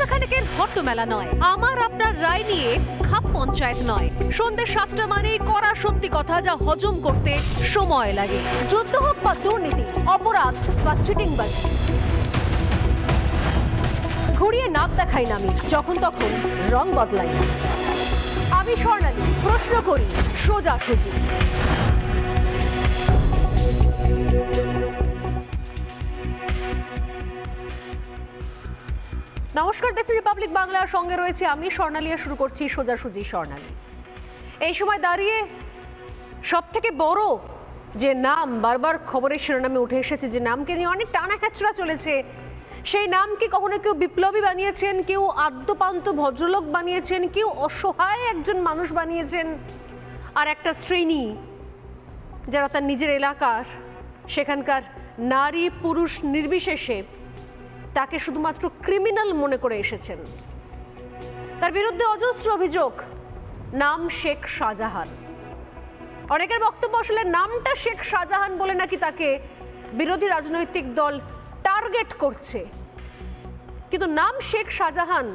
ঘণ্টাখানেকের হট্টমেলা নয়, আমার আপনার রায় নিয়ে খাপ পঞ্চায়েত নয়। সন্ধ্যে 7টা মানেই করা সত্যি কথা যা হজম করতে সময় লাগে। যুদ্ধ হোক বা দুর্নীতি, অপরাধ বা চিটিংবাজি, ঘুরিয়ে নাক দেখাই না আমি, যখন তখন রং বদলাই। আমি স্বর্ণালী, প্রশ্ন করি সোজাসুজি। নমস্কার, দেখছি রিপাবলিক বাংলার সঙ্গে রয়েছে আমি স্বর্ণালী। শুরু করছি সোজাসুজি স্বর্ণালী। এই সময় দাঁড়িয়ে সব থেকে বড় যে নাম বারবার খবরের শিরোনামে উঠে এসেছে, যে নামকে নিয়ে অনেক টানা হেঁচড়া চলেছে, সেই নামকে কখনো কেউ বিপ্লবী বানিয়েছেন, কেউ আদ্যপান্ত ভদ্রলোক বানিয়েছেন, কেউ অসহায় একজন মানুষ বানিয়েছেন, আর একটা শ্রেণী যারা তার নিজের এলাকার সেখানকার নারী পুরুষ নির্বিশেষে তাকে শুধুমাত্র ক্রিমিনাল মনে করে এসেছেন। তার বিরুদ্ধে অজস্র অভিযোগ। নাম শেখ শাহজাহান। অনেকের বক্তব্য আসলে নামটা শেখ শাহজাহান বলে নাকি তাকে বিরোধী রাজনৈতিক দল টার্গেট করছে, কিন্তু নাম শেখ শাহজাহান,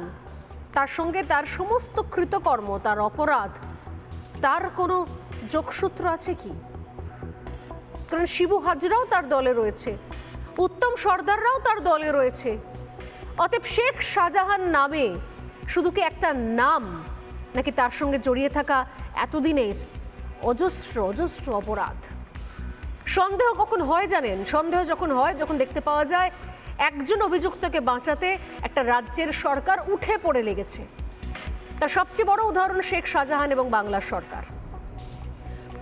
তার সঙ্গে তার সমস্ত কৃতকর্ম, তার অপরাধ, তার কোনো যোগসূত্র আছে কি? কারণ শিবু হাজরাও তার দলে রয়েছে, উত্তম সর্দাররাও তার দলে রয়েছে। অতএব শেখ শাহজাহান নামে শুধু কি একটা নাম, নাকি তার সঙ্গে জড়িয়ে থাকা এতদিনের অজস্র অজস্র অপরাধ? সন্দেহ কখন হয় জানেন? সন্দেহ যখন হয়, যখন দেখতে পাওয়া যায় একজন অভিযুক্তকে বাঁচাতে একটা রাজ্যের সরকার উঠে পড়ে লেগেছে। তার সবচেয়ে বড় উদাহরণ শেখ শাহজাহান এবং বাংলার সরকার।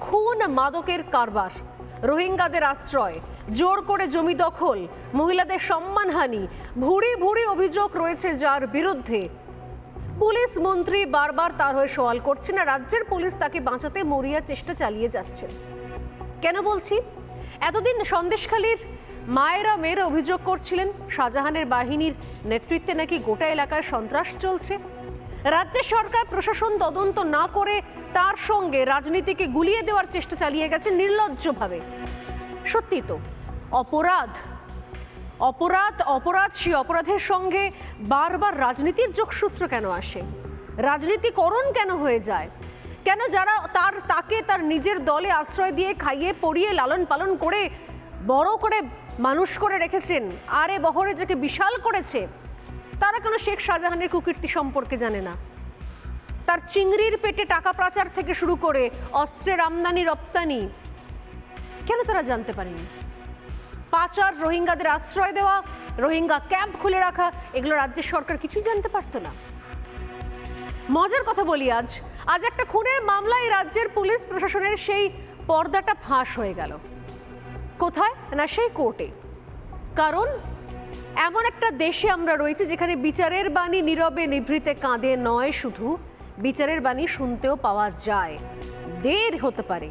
খুন, মাদকের কারবার, রোহিঙ্গাদের আশ্রয়, জোর করে জমি দখল, মহিলাদের সম্মানহানি, ভুরি ভুরি অভিযোগ রয়েছে যার বিরুদ্ধে পুলিশ মন্ত্রী বারবার তার হয়ে সওয়াল করছেন, না রাজ্যের পুলিশ তাকে বাঁচাতে মরিয়া চেষ্টা চালিয়ে যাচ্ছে। কেন বলছি? এতদিন সন্দেশখালীর মায়েরা মেয়েরা অভিযোগ করছিলেন শাহজাহানের বাহিনীর নেতৃত্বে নাকি গোটা এলাকায় সন্ত্রাস চলছে। রাজ্যের সরকার প্রশাসন তদন্ত না করে তার সঙ্গে রাজনীতিকে গুলিয়ে দেওয়ার চেষ্টা চালিয়ে গেছে নির্লজ্জভাবে। সত্যি তো, অপরাধ অপরাধ অপরাধ, সেই অপরাধের সঙ্গে বারবার রাজনীতির যোগসূত্র কেন আসে? রাজনীতিকরণ কেন হয়ে যায়? কেন যারা তাকে তার নিজের দলে আশ্রয় দিয়ে খাইয়ে পড়িয়ে লালন পালন করে বড় করে মানুষ করে রেখেছেন, আরে বহরে যাকে বিশাল করেছে, তারা কেন শেখ শাহজাহানের কুকীর্তি সম্পর্কে জানে না? তার চিংড়ির পেটে টাকা পাচার থেকে শুরু করে অস্ত্রের আমদানি রপ্তানি কেন তারা জানতে পারেনি? পাচার, রোহিঙ্গাদের আশ্রয় দেওয়া, রোহিঙ্গা ক্যাম্প খুলে রাখা, এগুলো রাজ্যের সরকার কিছুই জানতে পারতো না। মজার কথা বলি, আজ একটা খুনের মামলায় রাজ্যের পুলিশ প্রশাসনের সেই পর্দাটা ফাঁস হয়ে গেল। কোথায়? না সেই কোর্টে। কারণ এমন একটা দেশে আমরা রয়েছি যেখানে বিচারের বাণী নীরবে নিভৃতে কাঁদে নয়, শুধু বিচারের বাণী শুনতেও পাওয়া যায়। দের হতে পারে,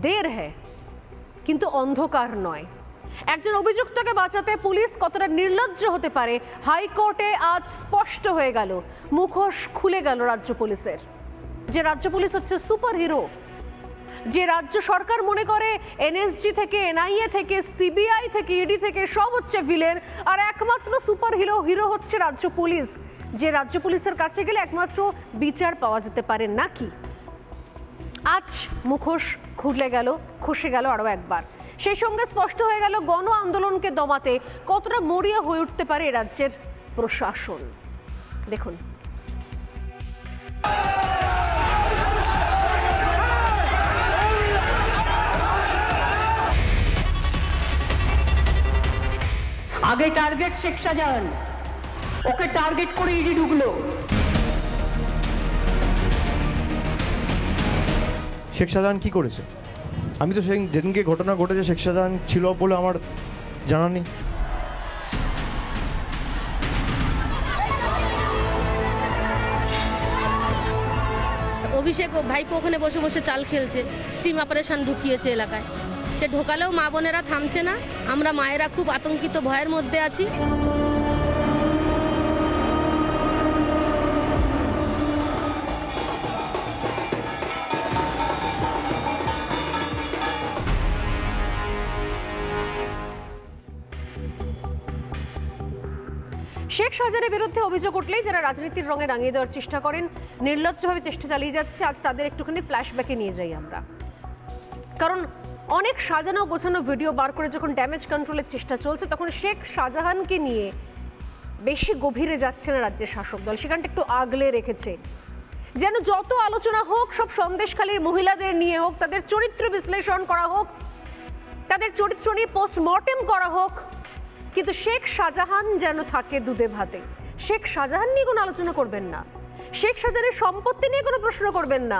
দের হ্যাঁ, কিন্তু অন্ধকার নয়। একজন অভিযুক্তকে বাঁচাতে পুলিশ কতটা নির্লজ্জ হতে পারে হাইকোর্টে আজ স্পষ্ট হয়ে গেল। মুখোশ খুলে গেল রাজ্য পুলিশের। যে রাজ্য পুলিশ হচ্ছে সুপার হিরো, যে রাজ্য সরকার মনে করে এনএসজি থেকে, এনআইএ থেকে, সিবিআই থেকে, ইডি থেকে সব হচ্ছে ভিলেন, আর একমাত্র সুপার হিরো হচ্ছে রাজ্য পুলিশ, যে রাজ্য পুলিশের কাছে গেলে একমাত্র বিচার পাওয়া যেতে পারে নাকি। আজ মুখোশ খুলে গেল, খসে গেল আরও একবার। সেই সঙ্গে স্পষ্ট হয়ে গেল গণ আন্দোলনকে দমাতে কতটা মরিয়া হয়ে উঠতে পারে রাজ্যের প্রশাসন। দেখুন, আগে টার্গেট শেখ শাহজাহান, ওকে টার্গেট করে ইডি ঢুকলো। শেখ শাহজাহান কি করেছে? আমি তো যেদিনকে ঘটনা ঘটেছে শেখ শাহজাহান ছিল বলে আমার জানা নেই। অভিষেক ভাইপো ওখানে বসে বসে চাল খেলছে, স্টিম অপারেশন ঢুকিয়েছে এলাকায়। সে ঢোকালেও মা বোনেরা থামছে না। আমরা মায়েরা খুব আতঙ্কিত, ভয়ের মধ্যে আছি। শেখ শাহজাহানের বিরুদ্ধে অভিযোগ উঠলেই যারা রাজনীতির রঙে রাঙিয়ে দেওয়ার চেষ্টা করেন, নির্লজ্জভাবে চেষ্টা চালিয়ে যাচ্ছে। আজ তাদের একটুখানি ফ্ল্যাশব্যাকে নিয়ে যাই আমরা, কারণ অনেক সাজানো গোছানো ভিডিও বার করে যখন ড্যামেজ কন্ট্রোলের চেষ্টা চলছে, তখন শেখ শাহজাহানকে নিয়ে বেশি গভীরে যাচ্ছে না রাজ্যের শাসক দল, সেখানটা একটু আগলে রেখেছে। যেন যত আলোচনা হোক সব সন্দেশখালীর মহিলাদের নিয়ে হোক, তাদের চরিত্র বিশ্লেষণ করা হোক, তাদের চরিত্র নিয়ে পোস্টমর্টেম করা হোক, কিন্তু শেখ শাহজাহান যেন থাকে দুধে ভাতে। শেখ শাহজাহান নিয়ে কোনো আলোচনা করবেন না, শেখ শাহজাহানের সম্পত্তি নিয়ে কোনো প্রশ্ন করবেন না,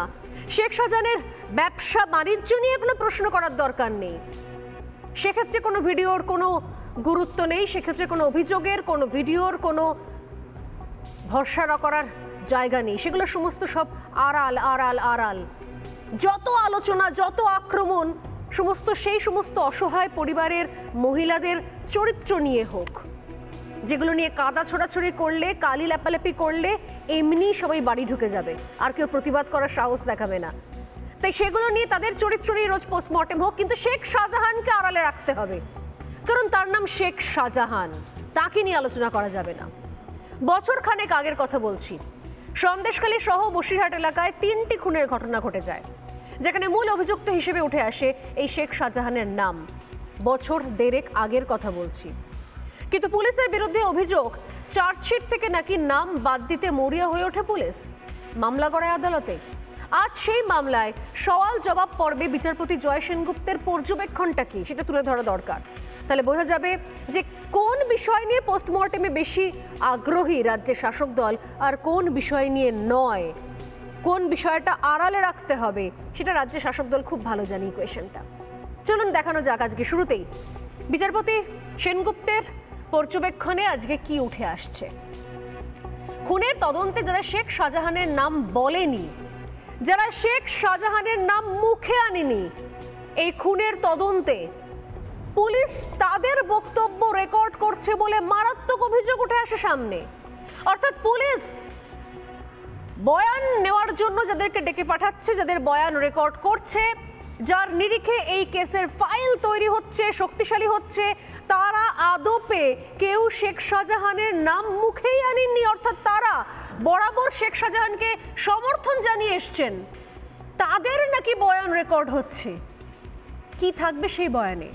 শেখ শাহজাহানের ব্যবসা বাণিজ্য নিয়ে কোনো প্রশ্ন করার দরকার নেই। সেক্ষেত্রে কোনো ভিডিওর কোনো গুরুত্ব নেই, সেক্ষেত্রে কোনো অভিযোগের, কোনো ভিডিওর কোনো ভরসা করার জায়গা নেই। সেগুলো সমস্ত সব আড়াল আড়াল আড়াল। যত আলোচনা, যত আক্রমণ সেই সমস্ত অসহায় পরিবারের মহিলাদের চরিত্র নিয়ে হোক, যেগুলো নিয়ে কাদা ছোড়াছড়ি করলে, কালি লেপালেপি করলে এমনি সবাই বাড়ি ঢুকে যাবে, আর কেউ প্রতিবাদ করার সাহস দেখাবে না। তাই সেগুলো নিয়ে, তাদের চরিত্র নিয়ে রোজ পোস্টমর্টেম হোক, কিন্তু শেখ শাহজাহানকে আড়ালে রাখতে হবে, কারণ তার নাম শেখ শাহজাহান, তাকে নিয়ে আলোচনা করা যাবে না। বছর খানেক আগের কথা বলছি, সন্দেশখালী সহ বসিরহাট এলাকায় 3টি খুনের ঘটনা ঘটে যায়, যেখানে মূল অভিযুক্ত হিসেবে উঠে আসে এই শেখ শাহজাহানের নাম। বছর দেড়েক আগের কথা বলছি, কিন্তু পুলিশের বিরুদ্ধে অভিযোগ, চার্জশিট থেকে নাকি নাম বাদ দিতে মরিয়া হয়ে ওঠে পুলিশ। মামলা করায় আদালতে। আজ সেই মামলায় সওয়াল জবাব পর্বে বিচারপতি জয় সেনগুপ্তের পর্যবেক্ষণটা কি সেটা তুলে ধরা দরকার। তাহলে বোঝা যাবে যে কোন বিষয় নিয়ে পোস্টমর্টেমে বেশি আগ্রহী রাজ্যের শাসক দল, আর কোন বিষয় নিয়ে নয়, কোন বিষয়টা আড়ালে রাখতে হবে সেটা রাজ্যের শাসক দল খুব ভালো জানি ইকুয়েশনটা। চলুন দেখানো যাক আজকে শুরুতেই বিচারপতি সেনগুপ্তের পর্যবেক্ষণে আজকে কি উঠে আসছে। খুনের তদন্তে যারা শেখ শাহজাহানের নাম বলেনি, যারা শেখ শাহজাহানের নাম মুখে আনেনি, এই খুনের তদন্তে পুলিশ তাদের বক্তব্য রেকর্ড করছে বলে মারাত্মক অভিযোগ উঠে আসে সামনে। অর্থাৎ পুলিশ বয়ান নেওয়ার জন্য যাদেরকে ডেকে পাঠাচ্ছে, যাদের বয়ান রেকর্ড করছে, যার নিরিখে এই কেসের ফাইল তৈরি হচ্ছে, শক্তিশালী হচ্ছে, তারা আদপে কেউ শেখ শাহজাহানের নাম মুখেই আনেননি। অর্থাৎ তারা বরাবর শেখ শাহজাহানকে সমর্থন জানিয়ে এসছেন, তাদের নাকি বয়ান রেকর্ড হচ্ছে। কি থাকবে সেই বয়ানে,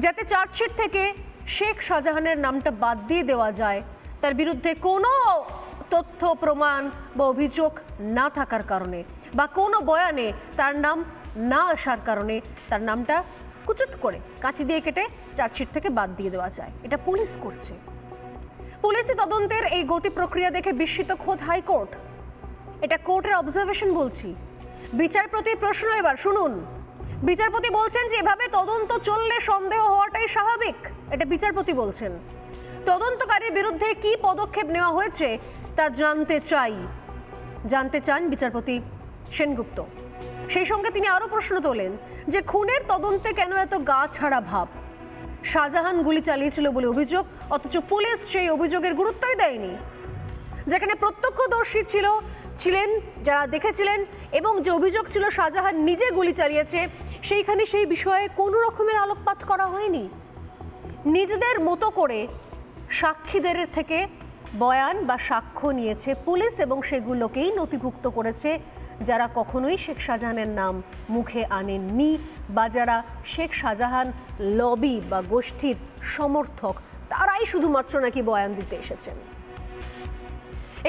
যাতে চার্জশিট থেকে শেখ শাহজাহানের নামটা বাদ দিয়ে দেওয়া যায়, তার বিরুদ্ধে কোনো তথ্য প্রমাণ বা অভিযোগ না থাকার কারণে, বা কোনো বয়ানে তার নাম না আসার কারণে তার নামটা কুচুত করে কাঁচি দিয়ে কেটে চার্জশিট থেকে বাদ দিয়ে দেওয়া যায়। এটা পুলিশ করছে। পুলিশি তদন্তের এই গতি প্রক্রিয়া দেখে বিস্মিত খোদ হাইকোর্ট। এটা কোর্টের অবজারভেশন বলছি। বিচারপতির প্রশ্ন এবার শুনুন। বিচারপতি বলছেন যে এভাবে তদন্ত চললে সন্দেহ হওয়াটাই স্বাভাবিক, এটা বিচারপতি বলছেন। তদন্তকারীর বিরুদ্ধে কি পদক্ষেপ নেওয়া হয়েছে তা জানতে চান বিচারপতি সেনগুপ্ত। সেই সঙ্গে তিনি আরও প্রশ্ন তোলেন যে খুনের তদন্তে কেন এত গা ছাড়া ভাব। শাহজাহান গুলি চালিয়েছিল বলে অভিযোগ, অথচ পুলিশ সেই অভিযোগের গুরুত্বই দেয়নি। যেখানে প্রত্যক্ষদর্শী ছিলেন, যারা দেখেছিলেন, এবং যে অভিযোগ ছিল শাহজাহান নিজে গুলি চালিয়েছে, সেইখানে সেই বিষয়ে কোনো রকমের আলোকপাত করা হয়নি। নিজেদের মতো করে সাক্ষীদের থেকে বয়ান বা সাক্ষ্য নিয়েছে পুলিশ, এবং সেগুলোকেই নথিভুক্ত করেছে যারা কখনোই শেখ শাহজাহানের নাম মুখে আনেননি, বা যারা শেখ শাহজাহান লবি বা গোষ্ঠীর সমর্থক, তারাই শুধুমাত্র নাকি বয়ান দিতে এসেছেন।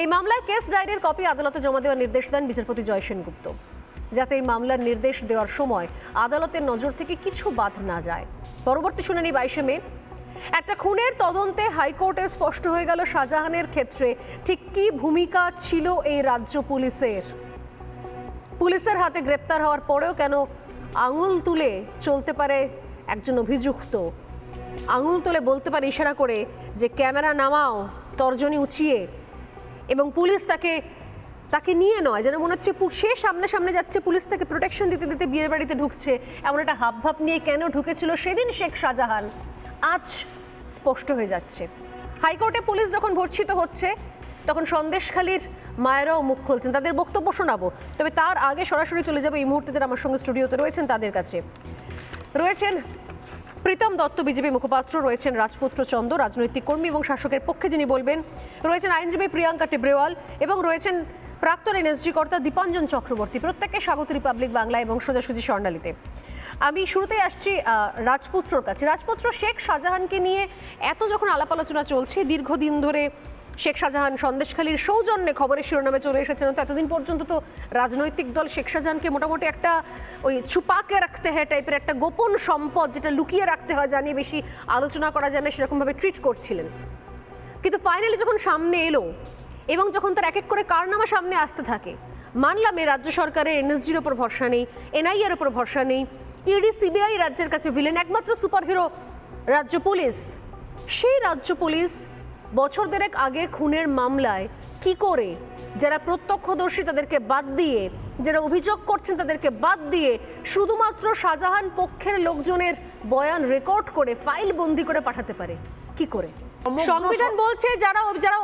এই মামলায় কেস ডায়েরির কপি আদালতে জমা দেওয়ার নির্দেশ দেন বিচারপতি জয় সেনগুপ্ত, যাতে এই মামলার নির্দেশ দেওয়ার সময় আদালতের নজর থেকে কিছু বাদ না যায়। পরবর্তী শুনানি 22শে মে। একটা খুনের তদন্তে হাইকোর্টে স্পষ্ট হয়ে গেল শাহজাহানের ক্ষেত্রে ঠিক কী ভূমিকা ছিল এই রাজ্য পুলিশের। পুলিশের হাতে গ্রেপ্তার হওয়ার পরেও কেন আঙুল তুলে চলতে পারে একজন অভিযুক্ত, আঙুল তুলে বলতে পারে ইশারা করে যে ক্যামেরা নামাও, তর্জনী উঁচিয়ে, এবং পুলিশ তাকে নিয়ে নয়, যেন মনে হচ্ছে সে সামনে যাচ্ছে, পুলিশ তাকে প্রোটেকশন দিতে দিতে বিয়ের বাড়িতে ঢুকছে, এমন একটা হাবভাব নিয়ে কেন ঢুকেছিল সেদিন শেখ শাহজাহান, আজ স্পষ্ট হয়ে যাচ্ছে। হাইকোর্টে পুলিশ যখন ভর্ৎসিত হচ্ছে, তখন সন্দেশখালীর মায়েরাও মুখ খুলছেন, তাদের বক্তব্য শোনাবো। তবে তার আগে সরাসরি চলে যাবে এই মুহূর্তে যারা আমার সঙ্গে স্টুডিওতে রয়েছেন তাদের কাছে। রয়েছেন প্রীতম দত্ত বিজেপি মুখপাত্র, রয়েছেন রাজপুত্র চন্দ রাজনৈতিক কর্মী এবং শাসকের পক্ষে যিনি বলবেন, রয়েছেন আইনজীবী প্রিয়াঙ্কা টিব্রেওয়াল এবং রয়েছেন প্রাক্তন এনএসজি কর্তা দীপাঞ্জন চক্রবর্তী। প্রত্যেককে স্বাগত রিপাবলিক বাংলা এবং সোজাসুজি স্বর্ণালীতে। আমি শুরুতেই আসছি রাজপুত্রর কাছে। রাজপুত্র, শেখ শাহজাহানকে নিয়ে এত যখন আলাপ আলোচনা চলছে, দীর্ঘদিন ধরে শেখ শাহজাহান সন্দেশখালীর সৌজন্যে খবরের শিরোনামে চলে এসেছেন, তো এতদিন পর্যন্ত তো রাজনৈতিক দল শেখ শাহজাহানকে মোটামুটি একটা ওই ছুপাকে রাখতে হয় টাইপের একটা গোপন সম্পদ, যেটা লুকিয়ে রাখতে হয়, জানিয়ে বেশি আলোচনা করা যায় না, সেরকমভাবে ট্রিট করছিলেন। কিন্তু ফাইনালি যখন সামনে এলো এবং যখন তার এক এক করে কারনামা সামনে আসতে থাকে, মানলাম এই রাজ্য সরকারের এনএসজির ওপর ভরসা নেই, এনআইএর ওপর ভরসা নেই, ইডি সিবিআই রাজ্যের কাছে ভিলেন, একমাত্র সুপারহিরো রাজ্য পুলিশ। সেই রাজ্য পুলিশ বছর দেড়েক আগে খুনের মামলায় কি করে যারা প্রত্যক্ষদর্শী তাদেরকে বাদ দিয়ে, যারা অভিযোগ করছেন তাদেরকে বাদ দিয়ে, শুধুমাত্র শাহজাহান পক্ষের লোকজনের বয়ান রেকর্ড করে ফাইল বন্দি করে পাঠাতে পারে কি করে? সংবিধান বলছে যারা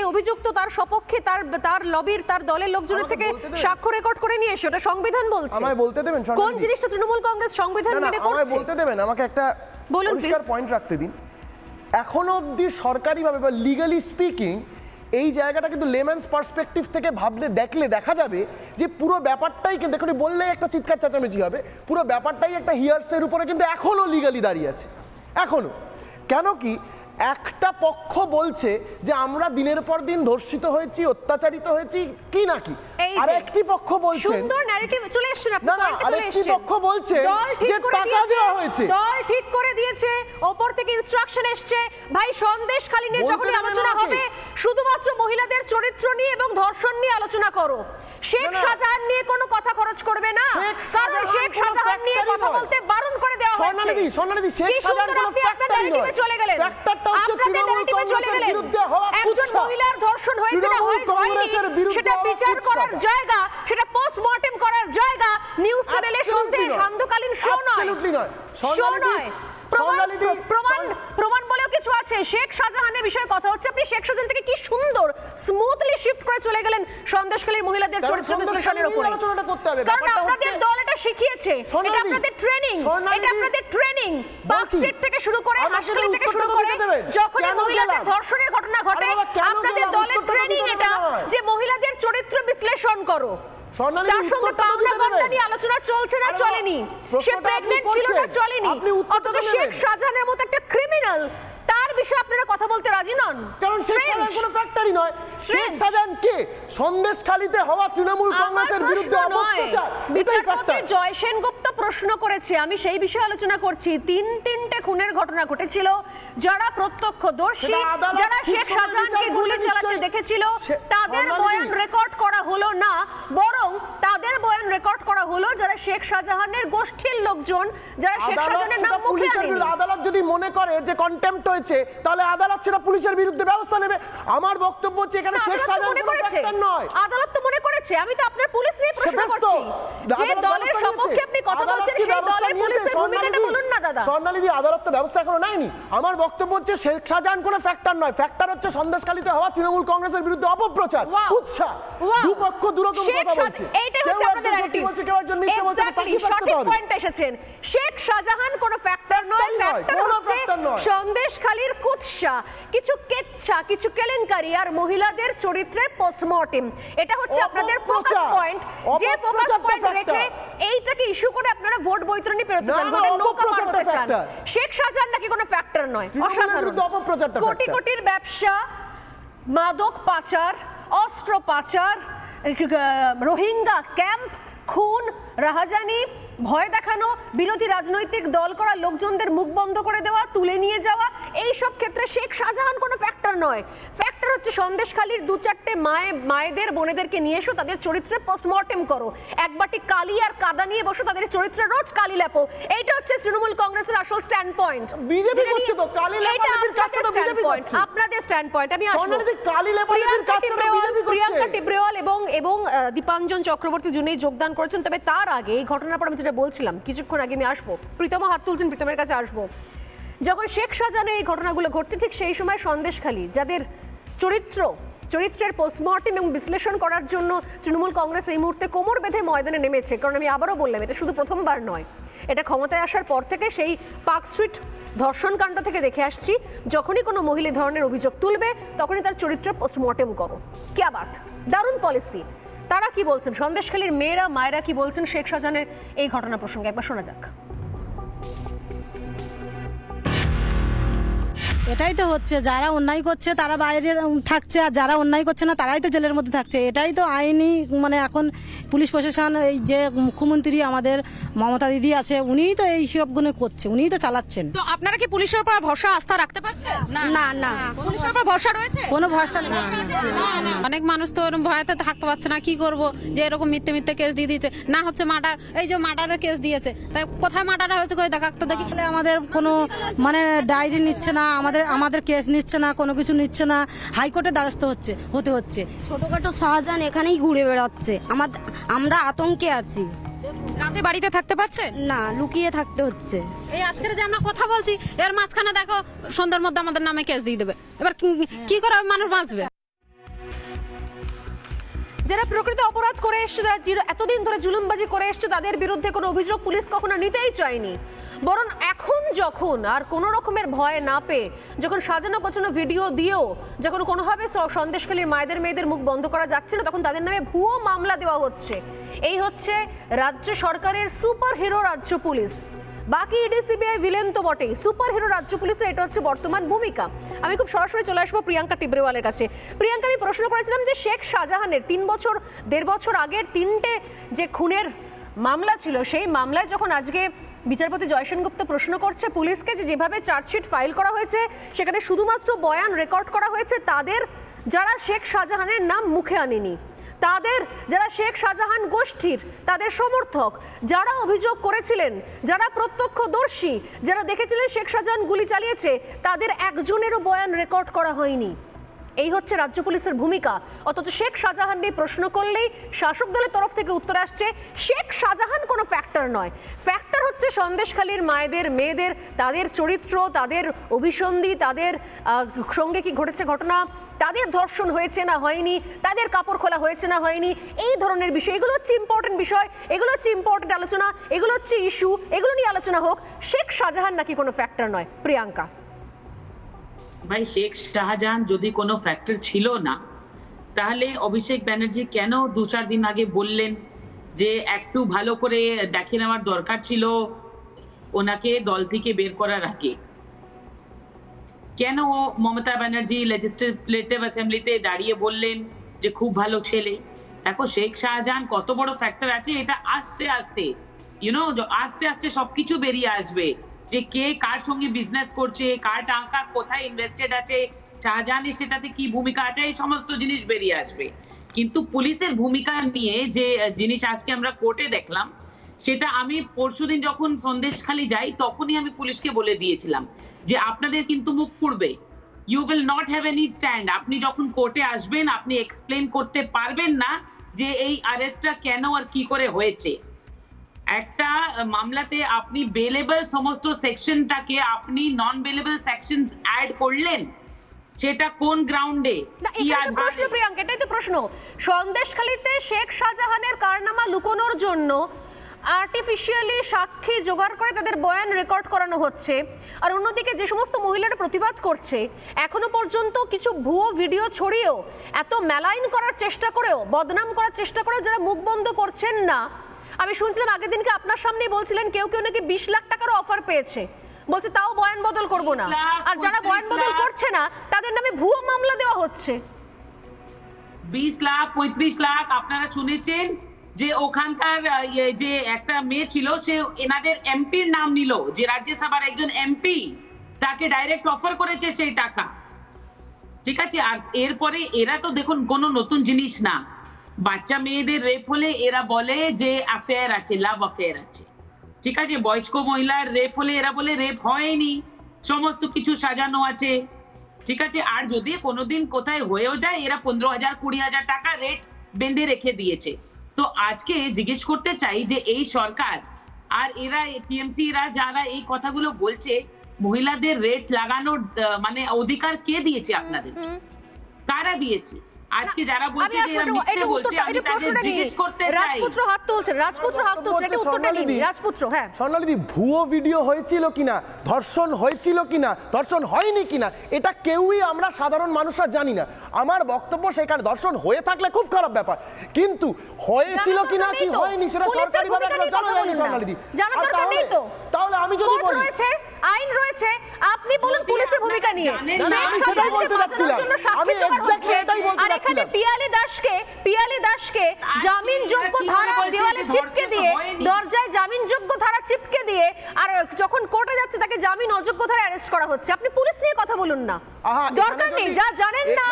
অভিযুক্ত তার সপক্ষে তার লবির, তার দলের লোকজনের থেকে সাক্ষ্য রেকর্ড করে নিয়ে এসে, ওটা সংবিধান বলছে। আমায় বলতে দেবেন কোন জিনিসটা তৃণমূল কংগ্রেস সংবিধান মেনে করছে? আমায় বলতে দেবেন, আমাকে একটা পরিষ্কার পয়েন্ট রাখতে দিন। এখনো অবধি সরকারিভাবে বা লিগালি স্পিকিং এই জায়গাটা কিন্তু লেম্যানস পার্সপেক্টিভ থেকে দেখলে দেখা যাবে যে পুরো ব্যাপারটাই কিন্তু এখনই বললেই একটা চিৎকার চেঁচামেচি হবে, পুরো ব্যাপারটাই একটা হিয়ার্সের উপরে কিন্তু এখনো লিগালি দাঁড়িয়ে আছে। এখনো কেন কি একটা পক্ষ বলছে যে আমরা দিনের পর দিন ধর্ষিত হয়েছি, অত্যাচারিত হয়েছি কি নাকি, আর একটি পক্ষ বলছে সুন্দর ন্যারেটিভ চলে আসছে না, আরেকটি পক্ষ বলছে যে টাকা দেওয়া হয়েছে, দল ঠিক করে দিয়েছে, ওপর থেকে ইনস্ট্রাকশন এসেছে, ভাই সন্দেশখালী নিয়ে যখন আলোচনা হবে শুধুমাত্র মহিলাদের চরিত্র নিয়ে এবং ধর্ষণ নিয়ে আলোচনা করো, শেখ শাহজাহান নিয়ে কোনো কথা খরচ করবে না, কারণ শেখ শাহজাহান নিয়ে কথা বলতে বারণ করে দেওয়া হয়েছে। সোনালী শেখ শাহজাহান কোনো ফ্যাক্টরি নয়, চলে গেলেন, আপনাদের ন্যারেটিভে চলে গেলেন। একজন মহিলার ধর্ষণ হয়েছে না হয়নি সেটা বিচার করার জায়গা, সেটা পোস্টমর্টেম করার জায়গা নিউজ চ্যানেলে সান্ধ্যকালীন শো নয়, শো নয়। প্রমাণ বলেও কিছু আছে। শেখ শাহজাহানের বিষয়ে কথা হচ্ছে, আপনি শেখ শাহজাহান থেকে কি সুন্দর স্মুথলি শিফট করে চলে গেলেন সন্দেশখালীর মহিলাদের চরিত্র বিশ্লেষণের উপরে, কারণ আপনাদের দল এটা শিখিয়েছে, এটা আপনাদের ট্রেনিং, এটা আপনাদের ট্রেনিং। পার্ক স্ট্রিট থেকে শুরু করে হাসখালী থেকে শুরু করে যখনই মহিলাদের ধর্ষণের ঘটনা ঘটে, আপনাদের দলের ট্রেনিং এটা যে মহিলাদের চরিত্র বিশ্লেষণ করো। তার সঙ্গে পাওনা গন্ডা নিয়ে আলোচনা চলছে না চলেনি, সে প্রেগনেন্ট ছিল না চলেনি, অথচ শেখ শাহজাহানের মতো একটা ক্রিমিনাল তার বিষয়ে আপনারা কথা বলতে রাজি নন। কারণ শেখ শাহজাহান কোনো ফ্যাক্টরি নয়। শেখ শাহজাহান কে? সন্দেশখালীতে হওয়া তৃণমূল কংগ্রেসের বিরুদ্ধে অপপ্রচার, বিচারপতি জয় সেনগুপ্ত প্রশ্ন করেছে, আমি সেই বিষয়ে আলোচনা করছি। তিনটে খুনের ঘটনা ঘটেছিল, যারা প্রত্যক্ষদর্শী, যারা শেখ শাহজাহানকে গুলি চালাতে দেখেছিল, তাদের বয়ান রেকর্ড করা হলো না, বরং তাদের বয়ান রেকর্ড করা হলো যারা শেখ শাহজাহানের গোষ্ঠীর লোকজন, যারা শেখ শাহজাহানের নাম মুখে আনেনি। আদালত যদি মনে করে যে কন্টেম্পট হয়েছে, তাহলে আদালত সেটা পুলিশের বিরুদ্ধে ব্যবস্থা নেবে। আমার বক্তব্য হচ্ছে এখানে শেখ শাহজাহান কোনো ফ্যাক্টর নয়। আদালত তো মনে করেছে, আমি তো আপনার পুলিশ নিয়ে প্রশ্ন করছি, যে দলের সপক্ষে আপনি কথা বলছেন সেই দলের পুলিশের ভূমিকাটা বলুন না দাদা। স্বর্ণালী, আদালত তো ব্যবস্থা এখনো নেয়নি। আমার বক্তব্য হচ্ছে শেখ শাহজাহান কোনো ফ্যাক্টর নয়, ফ্যাক্টর হচ্ছে সন্দেশখালীতে হওয়া তৃণমূল কংগ্রেসের বিরুদ্ধে অপপ্রচার, উৎসাহ, দুপক্ষ দুরকম কথা বলছে। এইটাই হচ্ছে আপনাদের ন্যারেটিভ, এক্স্যাক্টলি সঠিক পয়েন্ট এসেছেন। শেখ শাহজাহান কোনো ফ্যাক্টর নয়, ফ্যাক্টর হচ্ছে সন্দেশখালীর কুৎসা, কিছু কেচ্ছা, কিছু কেলেঙ্কারি আর মহিলাদের চরিত্রের পোস্টমর্টেম। এটা হচ্ছে আপনাদের ফোকাস পয়েন্ট, যে ফোকাস পয়েন্ট রেখে এইটাকে ইস্যু করে আপনারা ভোট বৈতরণী পেরোতে চান, ভোটের নৌকা পার হতে চান। শেখ শাহজাহান নাকি কোনো ফ্যাক্টর নয়, অসাধারণ। কোটি কোটির ব্যবসা, মাদক পাচার, অস্ত্র পাচার, রোহিঙ্গা ক্যাম্প, খুন, রাহাজানি, ভয় দেখানো, বিরোধী রাজনৈতিক দল করা লোকজনদের মুখ বন্ধ করে দেওয়া, তুলে নিয়ে যাওয়া, এই সব ক্ষেত্রে শেখ শাহজাহান কোনো ফ্যাক্টর নয়। ফ্যাক্টর হচ্ছে সন্দেশখালীর 2-4টে মায়েদের বোনেদেরকে নিয়ে এসো, তাদের চরিত্রে পোস্টমর্টেম করো, এক বাটি কালি আর কাদা নিয়ে বসো, তাদের চরিত্রে রোজ কালি লেপো। এইটা হচ্ছে তৃণমূল কংগ্রেসের আসল স্ট্যান্ড পয়েন্ট। বিজেপি করছে তো কালি লেপা, আপনাদের স্ট্যান্ড পয়েন্ট। আমি আসবো প্রিয়াঙ্কা টিব্রেওয়াল এবং দীপাঞ্জন চক্রবর্তী দুজনেই যোগদান করেছেন। তবে তার আগে এই ঘটনার পর আমি যেটা বলছিলাম কিছুক্ষণ আগে, আমি আসবো, প্রীতম হাত তুলছেন, প্রীতমের কাছে আসবো। যখন শেখ শাহজাহানের এই ঘটনাগুলো ঘটছে, ঠিক সেই সময় সন্দেশখালী যাদের চরিত্র চরিত্রের পোস্টমর্টেম এবং বিশ্লেষণ করার জন্য তৃণমূল কংগ্রেস এই মুহূর্তে কোমর বেঁধে ময়দানে নেমেছে। কারণ আমি আবারও বললাম, এটা শুধু প্রথমবার নয়, এটা ক্ষমতায় আসার পর থেকে সেই পার্ক স্ট্রিট ধর্ষণ কাণ্ড থেকে দেখে আসছি, যখনই কোনো মহিলা ধরনের অভিযোগ তুলবে তখনই তার চরিত্রের পোস্টমর্টেম করো। ক্যা বাত, দারুণ পলিসি। তারা কি বলছেন, সন্দেশখালীর মেয়েরা মায়েরা কি বলছেন শেখ শাহজাহানের এই ঘটনা প্রসঙ্গে, একবার শোনা যাক। এটাই তো হচ্ছে, যারা অন্যায় করছে তারা বাইরে থাকছে, আর যারা অন্যায় করছে না তারাই তো জেলের মধ্যে থাকছে। এটাই তো আইনি, মানে এখন পুলিশ প্রশাসন, এই যে মুখ্যমন্ত্রী আমাদের মমতা দিদি আছে, উনিই তো এই সবগুলো করছে, উনিই তো চালাচ্ছেন। তো আপনারা কি পুলিশের উপর ভরসা আস্থা রাখতে পারছেন? না না, পুলিশের উপর ভরসা রয়েছে? কোনো ভরসা নেই। অনেক মানুষ তো ওরকম ভয়তে থাকতে পারছে না, কি করব, যে এরকম মিথ্যে মিথ্যে কেস দিয়ে দিয়েছে, না হচ্ছে মার্ডার, এই যে মার্ডারের কেস দিয়েছে, তাই কোথায় মার্ডার হয়েছে কই দেখাতে দেখি। আমাদের কোনো মানে ডায়েরি নিচ্ছে না, আমাদের কেস নিচ্ছে না, কোনো কিছু নিচ্ছে না, হাইকোর্টের দ্বারস্থ হতে হচ্ছে। ছোটখাটো শাহজাহান এখানেই ঘুরে বেড়াচ্ছে, আমরা আতঙ্কে আছি। রাতে বাড়িতে থাকতে পারছেন না, লুকিয়ে থাকতে হচ্ছে। এই আজকের যে আমরা কথা বলছি এর মাঝখানে দেখো সন্ধ্যার মধ্যে আমাদের নামে কেস দিয়ে দেবে, এবার কি করে মানুষ বাঁচবে? যারা প্রকৃত অপরাধ করে এসছে, যারা এতদিন ধরে জুলুমবাজি করে এসছে, তাদের বিরুদ্ধে কোনো অভিযোগ পুলিশ কখনো নিতেই চায়নি। বরং এখন যখন আর কোনো রকমের ভয় না পেয়ে, যখন সাজানো গোছানো ভিডিও দিয়েও যখন কোনোভাবে সন্দেশখালীর মায়েদের মেয়েদের মুখ বন্ধ করা যাচ্ছে না, তখন তাদের নামে ভুয়ো মামলা দেওয়া হচ্ছে। এই হচ্ছে রাজ্য সরকারের সুপার হিরো রাজ্য পুলিশ। বাকি ইডি সিবিআই ভিলেন তো বটেই, সুপার হিরো রাজ্য পুলিশের এটা হচ্ছে বর্তমান ভূমিকা। আমি খুব সরাসরি চলে আসবো প্রিয়াঙ্কা টিবরেওয়ালের কাছে। প্রিয়াঙ্কা, আমি প্রশ্ন করেছিলাম যে শেখ শাহজাহানের 1.5 বছর আগের 3টে যে খুনের মামলা ছিল, সেই মামলায় যখন আজকে বিচারপতি জয়সেন গুপ্ত প্রশ্ন করছে পুলিশকে যে যেভাবে চার্জশিট ফাইল করা হয়েছে সেখানে শুধুমাত্র বয়ান রেকর্ড করা হয়েছে তাদের যারা শেখ শাহজাহানের নাম মুখে আনেনি, তাদের যারা শেখ শাহজাহান গোষ্ঠীর তাদের সমর্থক, যারা অভিযোগ করেছিলেন, যারা প্রত্যক্ষদর্শী, যারা দেখেছিলেন শেখ শাহজাহান গুলি চালিয়েছে, তাদের একজনেরও বয়ান রেকর্ড করা হয়নি। এই হচ্ছে রাজ্য পুলিশের ভূমিকা। অথচ শেখ শাহজাহান নিয়ে প্রশ্ন করলেই শাসক দলের তরফ থেকে উত্তর আসছে শেখ শাহজাহান কোনো ফ্যাক্টর নয়, ফ্যাক্টর হচ্ছে সন্দেশখালীর মায়েদের মেয়েদের, তাদের চরিত্র, তাদের অভিসন্ধি, তাদের সঙ্গে কি ঘটেছে ঘটনা, তাদের ধর্ষণ হয়েছে না হয়নি, তাদের কাপড় খোলা হয়েছে না হয়নি, এই ধরনের বিষয়। এগুলো হচ্ছে ইম্পর্টেন্ট বিষয়, এগুলো হচ্ছে ইম্পর্টেন্ট আলোচনা, এগুলো হচ্ছে ইস্যু, এগুলো নিয়ে আলোচনা হোক। শেখ শাহজাহান নাকি কোনো ফ্যাক্টর নয়? প্রিয়াঙ্কা ভাই, শেখ শাহজাহান যদি কোনো ফ্যাক্টর ছিল না, তাহলে অভিষেক ব্যানার্জি কেন 2-4 দিন আগে বললেন যে একটু ভালো করে দেখে নেওয়ার দরকার ছিল ওনাকে দল থেকে বের করার আগে? কেন মমতা ব্যানার্জি লেজিসলেটিভ অ্যাসেম্বলিতে দাঁড়িয়ে বললেন যে খুব ভালো ছেলে? দেখো, শেখ শাহজাহান কত বড় ফ্যাক্টর আছে এটা আস্তে আস্তে আস্তে আস্তে সবকিছু বেরিয়ে আসবে, যে কে কার সঙ্গে বিজনেস করছে, কার টাকা কোথায় ইনভেস্টেড আছে, শাহজাহানের সেটাতে কি ভূমিকা আছে, এই সমস্ত জিনিস বেরিয়ে আসবে। কিন্তু পুলিশের ভূমিকা নিয়ে যে জিনিস আজকে আমরা কোর্টে দেখলাম, সেটা আমি পরশুদিন যখন সন্দেশখালী যাই তখনই আমি পুলিশকে বলে দিয়েছিলাম যে আপনাদের কিন্তু মুখ পুড়বে, you will not have any stand. আপনি যখন কোর্টে আসবেন আপনি এক্সপ্লেন করতে পারবেন না যে এই অ্যারেস্টটা কেন আর কি করে হয়েছে। একটা মামলাতে আপনি বেলেবল সমস্ত সেকশনটাকে আপনি নন বেলেবল সেকশনস অ্যাড করলেন, সেটা কোন গ্রাউন্ডে? প্রশ্ন প্রিয়াঙ্কা, এটাই তো প্রশ্ন। সন্দেশখালীতে শেখ শাহজাহানের কারনামা লুকোনোর জন্য আর্টিফিশিয়ালি সাক্ষী জোগাড় করে তাদের বয়ান রেকর্ড করানো হচ্ছে, আর অন্যদিকে যে সমস্ত মহিলারা প্রতিবাদ করছে এখনো পর্যন্ত কিছু ভুয়ো ভিডিও ছড়িয়েও, এত মেলাইন করার চেষ্টা করেও, বদনাম করার চেষ্টা করেও যারা মুখ বন্ধ করছেন না। আমি শুনছিলাম আগের দিনকে আপনার সামনেই বলছিলেন কেউ কেউ নাকি 20 লাখ টাকারও অফার পেয়েছে, বলছে তাও বয়ান বদল করব না। আর যারা বয়ান বদল করছে না তাদের নামে ভুয়ো মামলা দেওয়া হচ্ছে। 20 লাখ 35 লাখ আপনারা শুনেছেন যে ওখানকার যে একটা মেয়ে ছিল সে এনাদের এমপির নাম নিল, যে রাজ্যসভার একজন এমপি, তাকে ডাইরেক্ট অফার করেছে সেই টাকা। ঠিক আছে, আর এরপরে এরা তো দেখুন কোনো নতুন জিনিস না, বাচ্চা মেয়েদের রেপ হলে এরা বলে যে অ্যাফেয়ার আছে, লাভ অ্যাফেয়ার আছে। ঠিক আছে, বয়স্ক মহিলার রেপ হলে এরা বলে রেপ হয়নি, সমস্ত কিছু সাজানো আছে। ঠিক আছে, আর যদি কোনোদিন কোথায় হয়েও যায় এরা 15,000 20,000 টাকা রেট বেঁধে রেখে দিয়েছে। তো আজকে জিজ্ঞেস করতে চাই যে এই সরকার আর এরা টিএমসি রা যারা এই কথাগুলো বলছে, মহিলাদের রেট লাগানোর মানে অধিকার কে দিয়েছে আপনাদের? কারা দিয়েছে? আজকে যারা বলছে যে এরা মিথ্যে বলছে, আমি তাদের জিজ্ঞেস করতে চাই। রাজপুত্র হাত তুলছেন, রাজপুত্র হাত তুলছেন, এটা উত্তরটা নিন রাজপুত্র। হ্যাঁ স্বর্ণালীদি, ভুয়ো ভিডিও হয়েছিল কিনা, ধর্ষণ হয়েছিল কিনা, ধর্ষণ হয়নি কিনা, এটা কেউই আমরা সাধারণ মানুষরা জানি না। আমার বক্তব্য সেখানে ধর্ষণ হয়ে থাকলে খুব খারাপ ব্যাপার, কিন্তু হয়েছিল কিনা কি হয়নি সেটা সরকারিভাবে আমরা জানা যায়নি স্বর্ণালীদি। জানার দরকার নেই তো। তাহলে আমি যদি বলি রয়েছে আইন রয়েছে, আপনি বলুন পুলিশের ভূমিকা নিয়ে। আমি সেটাই বলতে যাচ্ছিলাম, আমি এক্স্যাক্টলি এটাই বলতে আর এখানে পিয়ালি দাসকে জামিনযোগ্য ধারা দেওয়ালে চিপকে দিয়ে, দরজায় জামিনযোগ্য ধারা চিপকে দিয়ে, আর যখন কোর্টে যাচ্ছে তাকে জামিন অযোগ্য ধারায় অ্যারেস্ট করা হচ্ছে। আপনি পুলিশ নিয়ে কথা বলুন না, দরকার নেই। যা জানেন না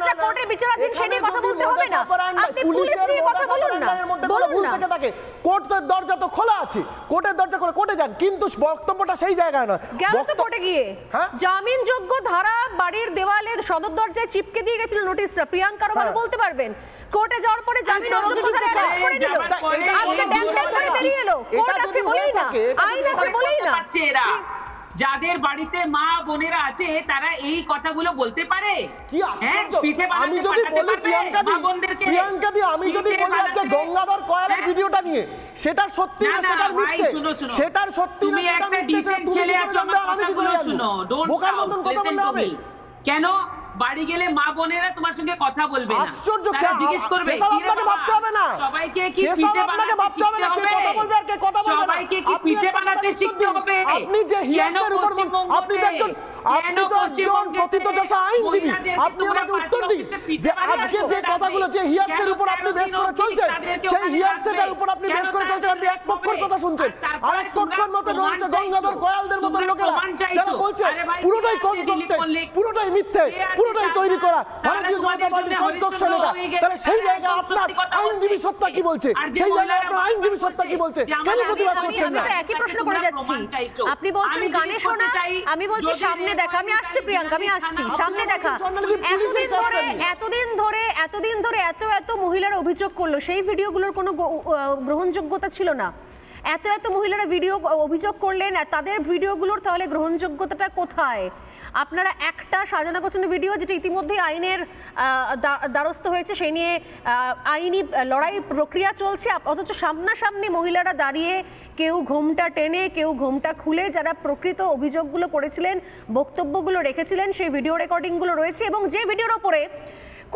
যা কোর্টে বিচারাধীন সে নিয়ে কথা বলতে হবে না, আপনি পুলিশ নিয়ে কথা বলুন না, বলুন না। কোর্টের দরজা তো খোলা আছে, কোর্টের দরজা খোলা, কোর্টে যান, কিন্তু বক্তব্যটা সেই জায়গায় না। গেল তো কোর্টে গিয়ে জামিনযোগ্য ধারা বাড়ির দেওয়ালে সদর দরজায় চিপকে দিয়ে গেছিল নোটিশটা, প্রিয়াঙ্কারও ভালো বলতে পারবেন। কোর্টে যাওয়ার পরে জামিন অযোগ্য ধারায় অ্যারেস্ট করে দিল, আজকে ড্যাং করে বেরিয়ে এলো। কোর্ট আছে বলেই না, আইন আছে বলেই না। যাদের বাড়িতে মা বোনেরা আছে তারা এই কথাগুলো বলতে পারে। আমি যদি বলি প্রিয়াঙ্কাদি, আমি যদি বলি আজকে গঙ্গাধর কয়ালের ভিডিওটা নিয়ে, সেটা সত্যি না সেটার মিথ্যে, সেটার সত্যি না সেটা মিথ্যে, ছেলে আছো আমার কথাগুলো শুনো, don't shout, listen to me. কেন বাড়ি গেলে মা বোনেরা তোমার সঙ্গে কথা বলবে না? আশ্চর্য, তারা জিজ্ঞেস করবে কি রে বাবা, সবাইকে কি পিঠে বানাতে শিখতে হবে? সবাইকে কি পিঠে বানাতে শিখতে হবে? আপনি যে হিয়ারের উপর, আপনি দেখুন, আপনি তো একজন প্রথিতযশা আইনজীবী, আপনি আমাকে উত্তর দিন যে আজকে যে কথাগুলো যে হিয়ারের উপর আপনি বেশ করে চলছেন, সেই হিয়ারের উপর আপনি বেশ করে চলছেন, আপনি এক পক্ষের কথা শুনছেন, আর এক পক্ষের মতো রয়েছে গঙ্গাধর কয়ালদের মতো লোকেরা যারা বলছে পুরোটাই কনকন্ট্রাক্ট, পুরোটাই মিথ্যে, পুরোটাই তৈরি করা ভারতীয় জনতা পার্টির কনকশন এটা। তাহলে সেই জায়গায় আপনার আইনজীবী সত্তা কি বলছে? সেই জায়গায় আপনার আইনজীবী সত্তা কি বলছে? কেন প্রতিবাদ করছেন না? আমি তো একই প্রশ্ন করে যাচ্ছি। আপনি বলছেন গানে শোনা, আমি বলছি সামনে দেখা। আমি আসছি প্রিয়াঙ্কা, আমি আসছি, সামনে দেখা। এতদিন ধরে এত মহিলারা অভিযোগ করলো, সেই ভিডিওগুলোর কোনো গ্রহণযোগ্যতা ছিল না। এত মহিলারা ভিডিও অভিযোগ করলেন, তাদের ভিডিওগুলোর তাহলে গ্রহণযোগ্যতাটা কোথায়? আপনারা একটা সাজানো গোছানো ভিডিও যেটা ইতিমধ্যেই আইনের দ্বারস্থ হয়েছে, সেই নিয়ে আইনি লড়াই প্রক্রিয়া চলছে, অথচ সামনাসামনি মহিলারা দাঁড়িয়ে কেউ ঘোমটা টেনে, কেউ ঘোমটা খুলে, যারা প্রকৃত অভিযোগগুলো করেছিলেন, বক্তব্যগুলো রেখেছিলেন, সেই ভিডিও রেকর্ডিংগুলো রয়েছে, এবং যে ভিডিওর ওপরে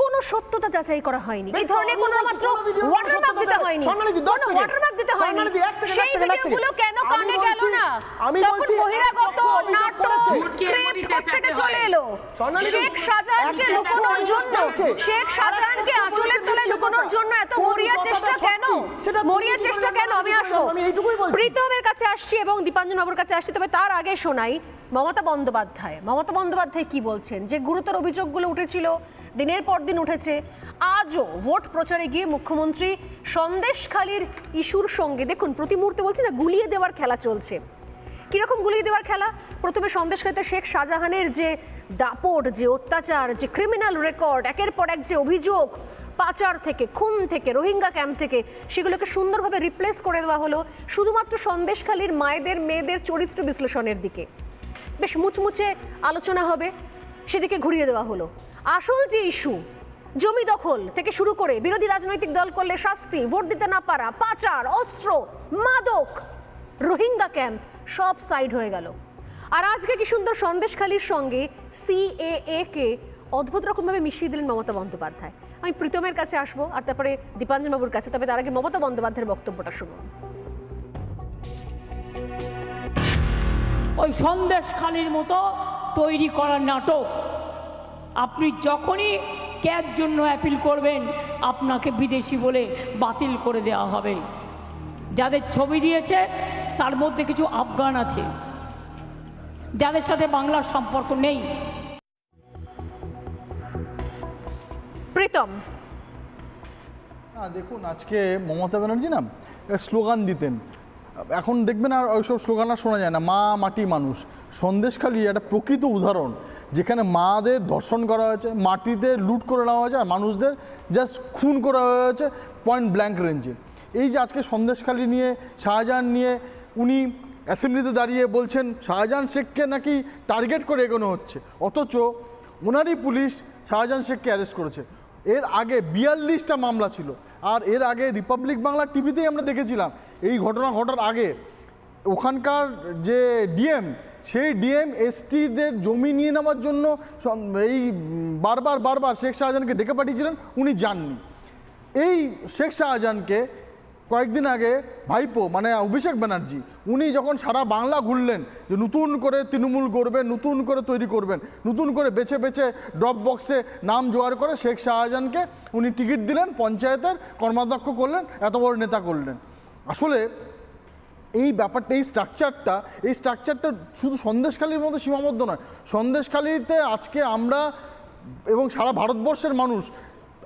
কোনো সত্যতা যাচাই করা হয়নি, এই ধরনের কোনো মাত্র ওয়াটারমার্ক দিতে হয়নি, কোনো ওয়াটারমার্ক দিতে হয়নি, সেই ভিডিওগুলো কেন কানে গেল না? তখন বহিরাগত নাটক স্ক্রিপ্ট থেকে চলে এলো। শেখ শাহজাহানকে লুকানোর জন্য, শেখ শাহজাহানকে আঁচলের তলায় লুকানোর জন্য এত মরিয়া চেষ্টা কেন? মরিয়া চেষ্টা কেন? আমি আসবো, প্রীতমের কাছে আসছি এবং দীপাঞ্জন বাবুর কাছে আসছি, তবে তার আগে শোনাই মমতা বন্দ্যোপাধ্যায় কি বলছেন। যে গুরুতর অভিযোগগুলো উঠেছিল, দিনের পর দিন উঠেছে, আজও ভোট প্রচারে গিয়ে মুখ্যমন্ত্রী সন্দেশখালির ইস্যুর সঙ্গে, দেখুন প্রতি মুহূর্তে বলছি না, গুলিয়ে দেওয়ার খেলা চলছে। কিরকম গুলিয়ে দেওয়ার খেলা? প্রথমে সন্দেশখালিতে শেখ শাহজাহানের যে দাপট, যে অত্যাচার, যে ক্রিমিনাল রেকর্ড, একের পর এক যে অভিযোগ, পাচার থেকে, খুন থেকে, রোহিঙ্গা ক্যাম্প থেকে, সেগুলোকে সুন্দরভাবে রিপ্লেস করে দেওয়া হলো শুধুমাত্র সন্দেশখালির মায়েদের, মেয়েদের চরিত্র বিশ্লেষণের দিকে। বেশ মুচমুচে আলোচনা হবে, সেদিকে ঘুরিয়ে দেওয়া হলো। আসল যে ইস্যু, জমি দখল থেকে শুরু করে বিরোধী রাজনৈতিক দল করলে শাস্তি, ভোট দিতে না পারা, পাচার, অস্ত্র, মাদক, রোহিঙ্গা ক্যাম্প, সব সাইড হয়ে গেল। আর আজকে কি সুন্দর সন্দেশখালির সঙ্গে CAA কে অদ্ভুত রকমভাবে মিশিয়ে দিলেন মমতা বন্দ্যোপাধ্যায়। আমি প্রীতমের কাছে আসবো আর তারপরে দীপাঞ্জন বাবুর কাছে, তবে তার আগে মমতা বন্দ্যোপাধ্যায়ের বক্তব্যটা শুনুন। ওই সন্দেশখালির মতো তৈরি করা নাটক, আপনি যখনই ক্যার জন্য অ্যাপিল করবেন আপনাকে বিদেশি বলে বাতিল করে দেওয়া হবে। যাদের ছবি দিয়েছে তার মধ্যে কিছু আফগান আছে, যাদের সাথে বাংলার সম্পর্ক নেই। প্রীতম, দেখুন আজকে মমতা ব্যানার্জি না স্লোগান দিতেন, এখন দেখবেন আর ওইসব স্লোগান আর শোনা যায় না। মা মাটি মানুষ, সন্দেশখালি একটা প্রকৃত উদাহরণ, যেখানে মাদের ধর্ষণ করা হয়েছে, মাটিতে লুট করে নেওয়া হয়েছে, আর মানুষদের জাস্ট খুন করা হয়েছে পয়েন্ট ব্ল্যাঙ্ক রেঞ্জে। এই যে আজকে সন্দেশখালি নিয়ে, শাহজাহান নিয়ে উনি অ্যাসেম্বলিতে দাঁড়িয়ে বলছেন শাহজাহান শেখকে নাকি টার্গেট করে এগোনো হচ্ছে, অথচ ওনারই পুলিশ শাহজাহান শেখকে অ্যারেস্ট করেছে। এর আগে 42টা মামলা ছিল। আর এর আগে রিপাবলিক বাংলা টিভিতেই আমরা দেখেছিলাম এই ঘটনা ঘটার আগে ওখানকার যে ডিএম, সেই ডিএম এসটিদের জমি নিয়ে নেওয়ার জন্য এই বারবার শেখ শাহজাহানকে ডেকে পাঠিয়েছিলেন, উনি যাননি। এই শেখ শাহজাহানকে কয়েকদিন আগে ভাইপো মানে অভিষেক ব্যানার্জি উনি যখন সারা বাংলা ঘুরলেন যে নতুন করে তৃণমূল করবেন, নতুন করে তৈরি করবেন, নতুন করে বেছে বেছে ড্রপ বক্সে নাম জোগাড় করে শেখ শাহজাহানকে উনি টিকিট দিলেন, পঞ্চায়েতের কর্মাধ্যক্ষ করলেন, এত বড় নেতা করলেন। আসলে এই ব্যাপারটা, এই স্ট্রাকচারটা শুধু সন্দেশখালির মধ্যে সীমাবদ্ধ নয়। সন্দেশখালিতে আজকে আমরা এবং সারা ভারতবর্ষের মানুষ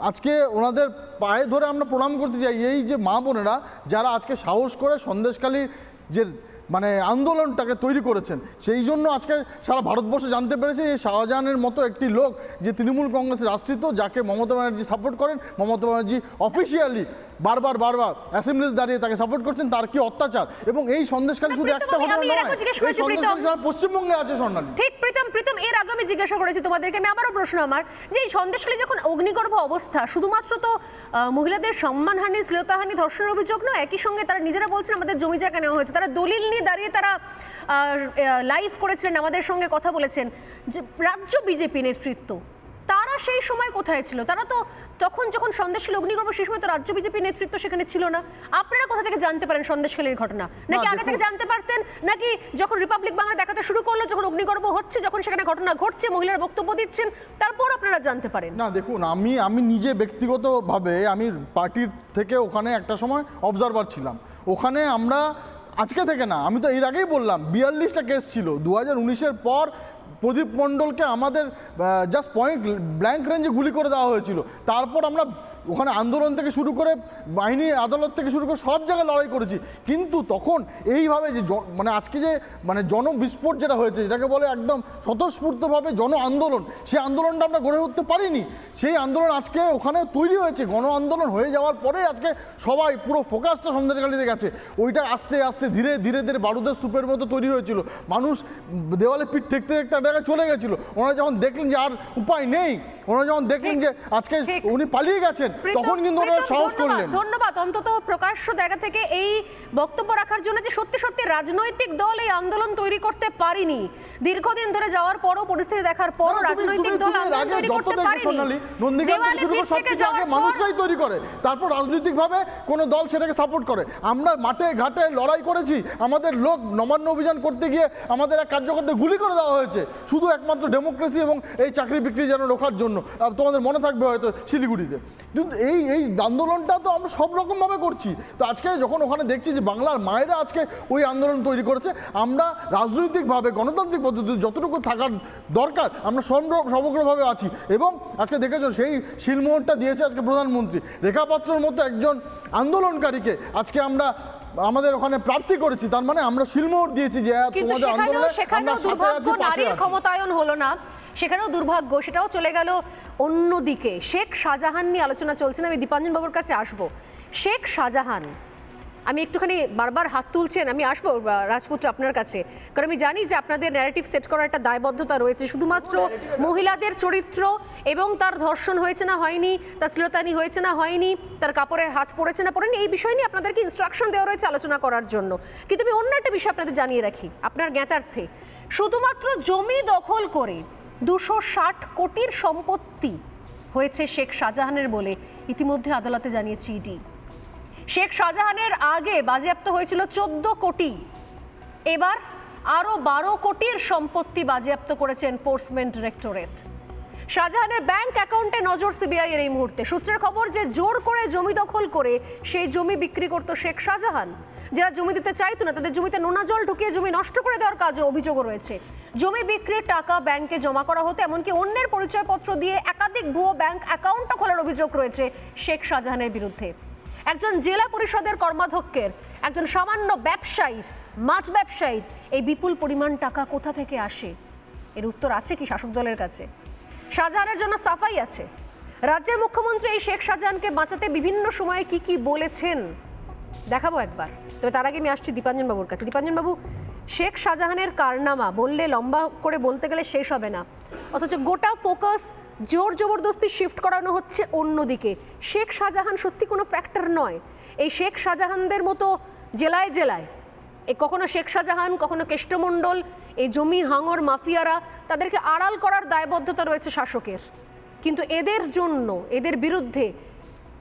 আজকে ওনাদের পায়ে ধরে আমরা প্রণাম করতে চাই। এই যে মা বোনেরা যারা আজকে সাহস করে সন্দেশখালির যে মানে আন্দোলনটাকে তৈরি করেছেন, সেই জন্য আজকে সারা ভারতবর্ষ জানতে পেরেছে যে শাহজাহানের মতো একটি লোক যে তৃণমূল কংগ্রেসের আশ্রিত, যাকে মমতা ব্যানার্জি সাপোর্ট করেন, মমতা ব্যানার্জি অফিসিয়ালি বারবার অ্যাসেম্বলিতে দাঁড়িয়ে তাকে সাপোর্ট করছেন, তার কি অত্যাচার। এবং এই সন্দেশখালী শুধু একটা ঘটনা নয়, এই সন্দেশখালী সারা পশ্চিমবঙ্গে আছে স্বর্ণালী। ঠিক প্রীতম, এর আগে আমি জিজ্ঞাসা করেছি তোমাদেরকে, আমি আবারও প্রশ্ন আমার যে এই সন্দেশখালী যখন অগ্নিগর্ভ অবস্থা, শুধুমাত্র তো মহিলাদের সম্মানহানি, শ্লীলতাহানি, ধর্ষণের অভিযোগ নয়, একই সঙ্গে তারা নিজেরা বলছেন আমাদের জমি জায়গা নেওয়া হয়েছে। তারা দলিল নিয়ে দাঁড়িয়ে তারা লাইভ করেছিলেন, আমাদের সঙ্গে কথা বলেছেন যে রাজ্য বিজেপি নেতৃত্ব তারা সেই সময় কোথায় ছিল? তারা তো তখন যখন সন্দেশখালী অগ্নিগর্ভ, সেই সময় তো রাজ্য বিজেপি নেতৃত্ব সেখানে ছিল না। আপনারা কোথা থেকে জানতে পারেন সন্দেশখালীর ঘটনা? নাকি আগে থেকে জানতে পারতেন? নাকি যখন রিপাবলিক বাংলা দেখাতে শুরু করলো, যখন অগ্নিগর্ভ হচ্ছে, যখন সেখানে ঘটনা ঘটছে, মহিলারা বক্তব্য দিচ্ছেন, তারপর আপনারা জানতে পারেন? না দেখুন, আমি নিজে ব্যক্তিগতভাবে আমি পার্টির থেকে ওখানে একটা সময় অবজারভার ছিলাম। ওখানে আমরা আজকে থেকে না, আমি তো এর আগেই বললাম 42টা কেস ছিল। 2019-এর পর প্রদীপ মণ্ডলকে আমাদের জাস্ট পয়েন্ট ব্ল্যাঙ্ক রেঞ্জে গুলি করে দেওয়া হয়েছিল। তারপর আমরা ওখানে আন্দোলন থেকে শুরু করে বাহিনী আদালত থেকে শুরু করে সব জায়গায় লড়াই করেছি। কিন্তু তখন এইভাবে যে মানে আজকে যে মানে জনবিস্ফোট যেটা হয়েছে, যেটাকে বলে একদম স্বতঃস্ফূর্তভাবে জন আন্দোলন, সেই আন্দোলনটা আমরা গড়ে উঠতে পারিনি। সেই আন্দোলন আজকে ওখানে তৈরি হয়েছে। গণ আন্দোলন হয়ে যাওয়ার পরে আজকে সবাই পুরো ফোকাসটা সন্দেশখালীতে গেছে। ওইটা আস্তে আস্তে ধীরে ধীরে ধীরে বারুদের স্তূপের মতো তৈরি হয়েছিল। মানুষ দেওয়ালে পিঠ ঠেকতে ঠেকতে একটা জায়গায় চলে গেছিলো। ওনারা যখন দেখলেন যে আর উপায় নেই, ওনারা যখন দেখলেন যে আজকে উনি পালিয়ে গেছেন, তখন কিন্তু ওনারা সাহস করলেন। ধন্যবাদ অন্তত প্রকাশ্য জায়গা থেকে এই বক্তব্য রাখার জন্য যে সত্যি সত্যি রাজনৈতিক দল এই আন্দোলন তৈরি করতে পারিনি। দীর্ঘদিন ধরে যাওয়ার পরও, পরিস্থিতি দেখার পরও রাজনৈতিক দল আন্দোলন তৈরি করতে পারেনি। নন্দীগ্রাম থেকে শুরু করে সবকিছু আগে মানুষরাই তৈরি করে, তারপর রাজনৈতিকভাবে কোনো দল সেটাকে সাপোর্ট করে। আমরা মাঠে ঘাটে লড়াই করেছি, আমাদের লোক নবান্ন অভিযান করতে গিয়ে আমাদের এক কার্যকর্তা গুলি করে দেওয়া হয়েছে, শুধু একমাত্র ডেমোক্রেসি এবং এই চাকরি বিক্রি যেন রোখার জন্য। তোমাদের মনে থাকবে হয়তো শিলিগুড়িতে। কিন্তু এই আন্দোলনটা তো আমরা সব রকমভাবে করছি। তো আজকে যখন ওখানে দেখছি যে বাংলার মায়েরা আজকে ওই আন্দোলন তৈরি করেছে, আমরা রাজনৈতিকভাবে গণতান্ত্রিক পদ্ধতি যতটুকু থাকার দরকার আমরা সমগ্রভাবে আছি। এবং আজকে দেখেছো সেই শিলমোহরটা দিয়েছে আজকে প্রধানমন্ত্রী। রেখা পাত্রর মতো একজন আন্দোলনকারীকে আজকে আমরা আমাদের ওখানে প্রার্থী করেছি, তার মানে আমরা শিলমোহর দিয়েছি যে তোমাদের আন্দোলনে আমরা সাথে আছি, পাশে আছি। ক্ষমতায়ন হলো না, সেখানেও দুর্ভাগ্য, সেটাও চলে গেল অন্যদিকে। শেখ শাহজাহান নিয়ে আলোচনা চলছে না, আমি দীপাঞ্জন বাবুর কাছে আসবো। শেখ শাহজাহান, আমি একটুখানি বারবার হাত তুলছেন, আমি আসবো রাজপুত্র আপনার কাছে, কারণ আমি জানি যে আপনাদের ন্যারেটিভ সেট করার একটা দায়বদ্ধতা রয়েছে। শুধুমাত্র মহিলাদের চরিত্র এবং তার ধর্ষণ হয়েছে না হয়নি, তার শ্লীলতাহানি হয়েছে না হয়নি, তার কাপড়ে হাত পড়েছে না পড়েনি, এই বিষয় নিয়ে আপনাদেরকে ইনস্ট্রাকশন দেওয়া রয়েছে আলোচনা করার জন্য। কিন্তু আমি অন্য একটা বিষয় আপনাদের জানিয়ে রাখি আপনার জ্ঞাতার্থে, শুধুমাত্র জমি দখল করে 260 কোটির সম্পত্তি হয়েছে শেখ শাহজাহানের বলে ইতিমধ্যে আদালতে জানিয়েছে ইডি। শেখ শাহজাহানের আগে বাজেয়াপ্ত হয়েছিল 14 কোটি, এবার আরও 12 কোটির সম্পত্তি বাজেয়াপ্ত করেছে এনফোর্সমেন্ট ডিরেক্টরেট। শাহজাহানের ব্যাংক অ্যাকাউন্টে নজর সিবিআই এর এই মুহূর্তে। সূত্রের খবর যে জোর করে জমি দখল করে সেই জমি বিক্রি করত শেখ শাহজাহান। যারা জমি দিতে চাইতো না তাদের জমিতে নোনা জল ঢুকিয়ে জমি নষ্ট করে দেওয়ার কাজও অভিযোগও রয়েছে। জমি বিক্রির টাকা ব্যাংকে জমা করা হতো, এমনকি অন্যের পরিচয়পত্র দিয়ে একাধিক ভুয়ো ব্যাংক অ্যাকাউন্টও খোলার অভিযোগ রয়েছে শেখ শাহজাহানের বিরুদ্ধে। একজন জেলা পরিষদের কর্মাধ্যক্ষের, একজন সামান্য ব্যবসায়ীর, মাছ ব্যবসায়ীর এই বিপুল পরিমাণ টাকা কোথা থেকে আসে? এর উত্তর আছে কি শাসক দলের কাছে? শাহজাহানের জন্য সাফাই আছে। রাজ্যের মুখ্যমন্ত্রী এই শেখ শাহজাহানকে বাঁচাতে বিভিন্ন সময়ে কি কি বলেছেন দেখাবো একবার। তবে তার আগে আমি আসছি দীপাঞ্জন বাবুর কাছে। দীপাঞ্জন বাবু, শেখ শাহজাহানের কারনামা বললে লম্বা করে বলতে গেলে শেষ হবে না। অথচ গোটা ফোকাস জোর জবরদস্তি শিফট করানো হচ্ছে অন্যদিকে। শেখ শাহজাহান সত্যি কোনো ফ্যাক্টর নয়। এই শেখ শাহজাহানদের মতো জেলায় জেলায় কখনো শেখ শাহজাহান, কখনো কেষ্টমণ্ডল, এই জমি হাঙর মাফিয়ারা, তাদেরকে আড়াল করার দায়বদ্ধতা রয়েছে শাসকের। কিন্তু এদের জন্য, এদের বিরুদ্ধে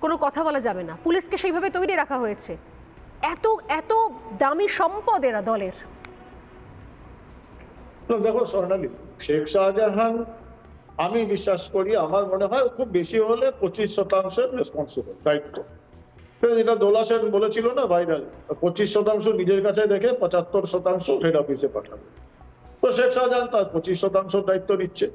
কোনো কথা বলা যাবে না। পুলিশকে সেইভাবে তৈরি রাখা হয়েছে। এত এত দামি সম্পদ এরা দলের। দেখো স্বর্ণালী, শেখ শাহজাহান আমি বিশ্বাস করি, আমার মনে হয় খুব বেশি হলে 25% রেসপন্সিবল, দায়িত্ব। যেটা দোলা সেন বলেছিল না ভাইরাল, 25% নিজের কাছে দেখে 75% হেড অফিসে পাঠাবে। তো শেখ শাহজাহান তার 25% দায়িত্ব নিচ্ছে।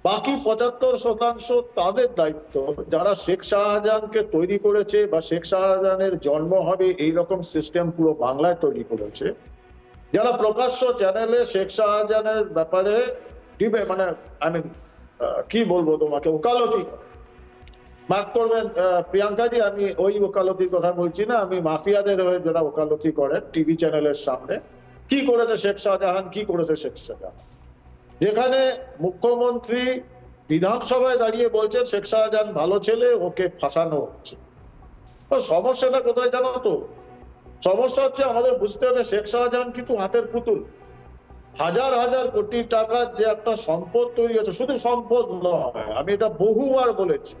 বাকি 75% তাদের দায়িত্ব যারা শেখ শাহজাহানকে তৈরি করেছে বা শেখ শাহজাহানের জন্ম হবে এইরকম সিস্টেম পুরো বাংলায় তৈরি করেছে, যারা প্রকাশ্য চ্যানেলে শেখ শাহজাহানের ব্যাপারে মানে আমি কি বলবো তোমাকে, ওকালতি মাফ করবেন প্রিয়াঙ্কাজি, আমি ওই ওকালতির কথা বলছি না, আমি মাফিয়াদের হয়ে যারা ওকালতি করেন টিভি চ্যানেলের সামনে। কি করেছে শেখ শাহজাহান, কি করেছে শেখ শাহজাহান? যেখানে মুখ্যমন্ত্রী বিধানসভায় দাঁড়িয়ে বলছেন শেখ শাহজাহান ভালো ছেলে, ওকে ফাঁসানো হচ্ছে। সমস্যাটা কোথায় জানো তো? সমস্যা হচ্ছে আমাদের বুঝতে হবে শেখ শাহজাহান কিন্তু হাতের পুতুল। হাজার হাজার কোটি টাকার যে একটা সম্পদ তৈরি হয়েছে, শুধু সম্পদ নয়, আমি এটা বহুবার বলেছি,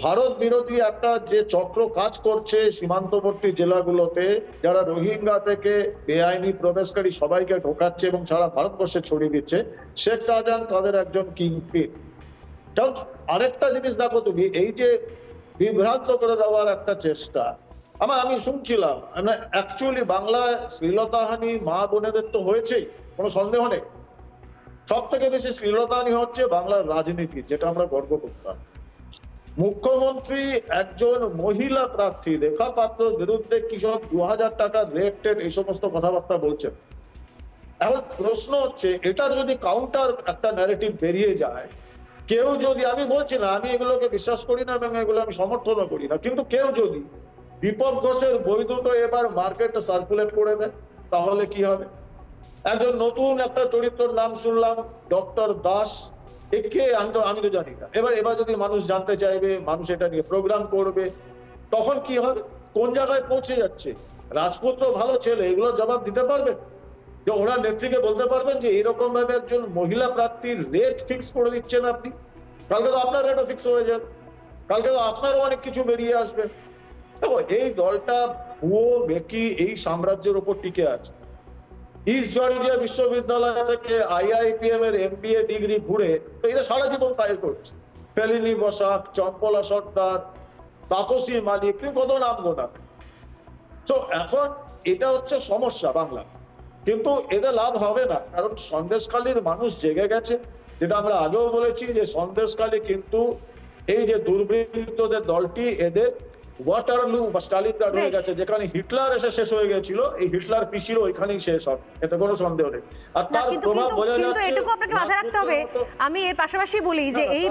ভারত বিরোধী একটা যে চক্র কাজ করছে সীমান্তবর্তী জেলাগুলোতে, যারা রোহিঙ্গা থেকে বেআইনি প্রবেশকারী সবাইকে ঢোকাচ্ছে এবং সারা ভারতবর্ষে ছড়িয়ে দিচ্ছে, শেখ শাহজাহান তাদের একজন কিংপিন। আরেকটা জিনিস দেখো তুমি, এই যে বিভ্রান্ত করে দেওয়ার একটা চেষ্টা, আমি শুনছিলাম অ্যাকচুয়ালি বাংলায় শ্লীলতাহানি মা বোনেদের তো হয়েছেই, কোনো সন্দেহ নেই। সব থেকে বেশি শ্লীলতাহানি হচ্ছে বাংলার রাজনীতি, যেটা আমরা গর্ব করতাম। মুখ্যমন্ত্রী একজন মহিলা প্রার্থী রেখা পাত্রর বিরুদ্ধে কি সব 2000 টাকা রেটেড এই সমস্ত কথাবার্তা বলছেন। এখন প্রশ্ন হচ্ছে, এটার যদি কাউন্টার একটা ন্যারেটিভ বেরিয়ে যায়, কেউ যদি, আমি বলছি না আমি এগুলোকে বিশ্বাস করি না এবং এগুলো আমি সমর্থনও করি না, কিন্তু কেউ যদি দীপক ঘোষের বই দুটো এবার মার্কেটে সার্কুলেট করে দেয়, তাহলে কি হবে? একজন নতুন একটা চরিত্রের নাম শুনলাম, ডক্টর দাস, একে আমি তো জানি না। এবার যদি মানুষ জানতে চাইবে, মানুষ এটা নিয়ে প্রোগ্রাম করবে, তখন কি হবে? কোন জায়গায় পৌঁছে যাচ্ছে? রাজপুত্র ভালো ছেলে, এগুলো জবাব দিতে পারবে? যে ওরা নেত্রীকে বলতে পারবেন যে এরকম ভাবে একজন মহিলা প্রার্থীর রেট ফিক্স করে দিচ্ছেন আপনি, কালকে তো আপনার রেটও ফিক্স হয়ে যাবে, কালকে তো আপনারও অনেক কিছু বেরিয়ে আসবে। দেখো, এই দলটা ভুয়ো বেকি এই সাম্রাজ্যের উপর টিকে আছে। ইস্ট জর্জিয়া বিশ্ববিদ্যালয় থেকে IIPM এর MBA ডিগ্রি ঘুরে এরা সারা জীবন তাই করছে। ফেলিনি বসাক, চম্পলা সর্দার, তাপসী মালিক, কত নাম গোনা। তো এখন এটা হচ্ছে সমস্যা বাংলা, কিন্তু এদের লাভ হবে না, কারণ সন্দেশখালীর মানুষ জেগে গেছে। যেটা আমরা আগেও বলেছি যে সন্দেশখালী কিন্তু এই যে দুর্বৃত্তদের দলটি এদের ওয়াটারলু বা স্টালিনগ্রাড হয়ে গেছে, যেখানে হিটলার এসে শেষ হয়ে গেছিল, এই হিটলার পিসিরও ওইখানেই শেষ হবে, এতে কোনো সন্দেহ নেই। আর তার প্রভাব বোঝা যাচ্ছে। কিন্তু এটুকু আপনাকে মাথায় রাখতে হবে, আমি এর পাশাপাশি বলি যে এই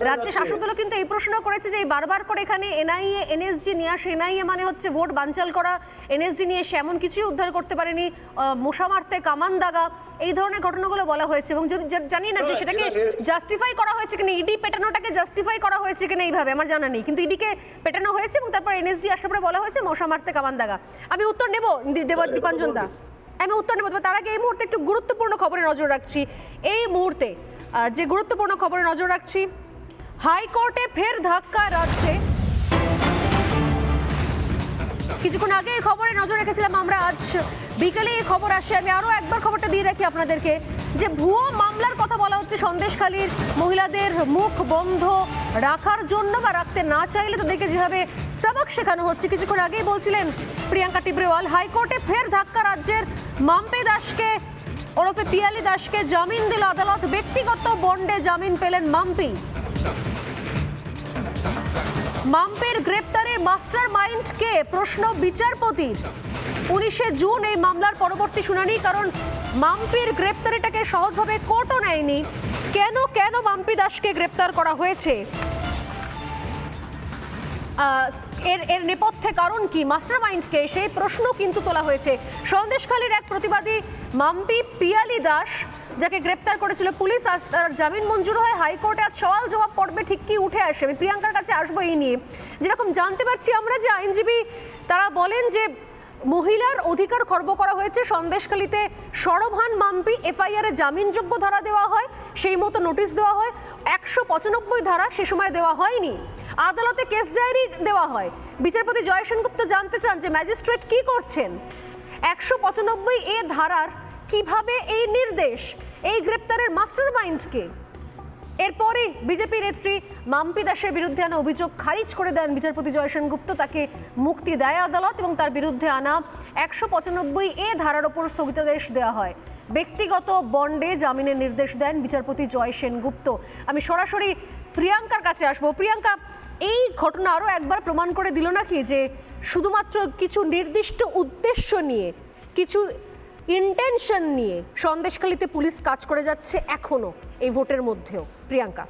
রাজ্যের শাসক দল কিন্তু এই প্রশ্ন করেছে যে বারবার করে এখানে NIA NSG নিয়ে আসে। NIA মানে হচ্ছে ভোট বানচাল করা, NSG নিয়ে এসে এমন কিছুই উদ্ধার করতে পারেনি, মশা মারতে কামান দাগা, এই ধরনের ঘটনাগুলো বলা হয়েছে। এবং যদি জানি না যে সেটাকে জাস্টিফাই করা হয়েছে কিনা, ইডি পেটানোটাকে জাস্টিফাই করা হয়েছে কিনা এইভাবে আমার জানা নেই, কিন্তু ইডিকে পেটানো হয়েছে এবং তারপর NSG আসার পরে বলা হয়েছে মশা মারতে কামান দাগা। আমি উত্তর নেব দীপাঞ্জন দা, আমি উত্তর নেব। তার আগে এই মুহূর্তে একটু গুরুত্বপূর্ণ খবরে নজর রাখছি। এই মুহূর্তে যে গুরুত্বপূর্ণ খবরে নজর রাখছি, হাইকোর্টে ফের ধাক্কা রাজ্যে। কিছুক্ষণ আগে এই খবরে নজর রেখেছিলাম আমরা, আজ বিকেলে এই খবর আসে। আমি আরো একবার খবরটা দিয়ে রাখি আপনাদেরকে, যে ভুয়ো মামলার কথা বলা হচ্ছে সন্দেশখালীর মহিলাদের মুখ বন্ধ রাখার জন্য বা রাখতে না চাইলে তাদেরকে যেভাবে সবক শেখানো হচ্ছে। কিছুক্ষণ আগেই বলছিলেন প্রিয়াঙ্কা টিব্রেওয়াল, হাইকোর্টে ফের ধাক্কা রাজ্যের। মাম্পি দাসকে ওরফে পিয়ালি দাসকে জামিন দিল আদালত, ব্যক্তিগত বন্ডে জামিন পেলেন মাম্পি। মাম্পির গ্রেপ্তারের মাস্টার মাইন্ড কে, প্রশ্ন বিচারপতির। 19শে জুন এই মামলার পরবর্তী শুনানি, কারণ মাম্পির গ্রেপ্তারিটাকে সহজভাবে কোর্টও নেয়নি। কেন মাম্পি দাসকে গ্রেপ্তার করা হয়েছে এর নেপথ্যে কারণ কি, মাস্টার মাইন্ডকে, সেই প্রশ্ন কিন্তু তোলা হয়েছে। সন্দেশখালীর এক প্রতিবাদী মাম্পি পিয়ালি দাস, যাকে গ্রেপ্তার করেছিল পুলিশ, আজ তার জামিন মঞ্জুর হয় হাইকোর্টে। আজ সওয়াল জবাব পর্বে ঠিক কি উঠে আসে, আমি প্রিয়াঙ্কার কাছে আসবো এই নিয়ে। যেরকম জানতে পারছি আমরা যে আইনজীবী তারা বলেন যে মহিলার অধিকার খর্ব করা হয়েছে। সন্দেশখালীতে সরভান মাম্পি এফআইআর এ জামিনযোগ্য ধারা দেওয়া হয়, সেই মতো নোটিশ দেওয়া হয়। 195 ধারা সে সময় দেওয়া হয়নি, আদালতে কেস ডায়েরি দেওয়া হয়। বিচারপতি জয় সেনগুপ্ত জানতে চান যে ম্যাজিস্ট্রেট কি করছেন, 195 ধারার কিভাবে এই নির্দেশ, এই গ্রেপ্তারের মাস্টার মাইন্ডকে। এরপরে বিজেপি নেত্রী মাম্পি দাসের বিরুদ্ধে আনা অভিযোগ খারিজ করে দেন বিচারপতি জয় সেনগুপ্ত, তাকে মুক্তি দেয় আদালত এবং তার বিরুদ্ধে আনা 195 ধারার ওপর স্থগিতাদেশ দেওয়া হয়। ব্যক্তিগত বন্ডে জামিনের নির্দেশ দেন বিচারপতি জয় সেনগুপ্ত। আমি সরাসরি প্রিয়াঙ্কার কাছে আসবো। প্রিয়াঙ্কা, এই ঘটনা আরও একবার প্রমাণ করে দিল নাকি যে শুধুমাত্র কিছু নির্দিষ্ট উদ্দেশ্য নিয়ে, কিছু ইন্টেনশন নিয়ে সন্দেশখালীতে পুলিশ কাজ করে যাচ্ছে এখনো এই ভোটের মধ্যেও? প্রিয়াঙ্কা,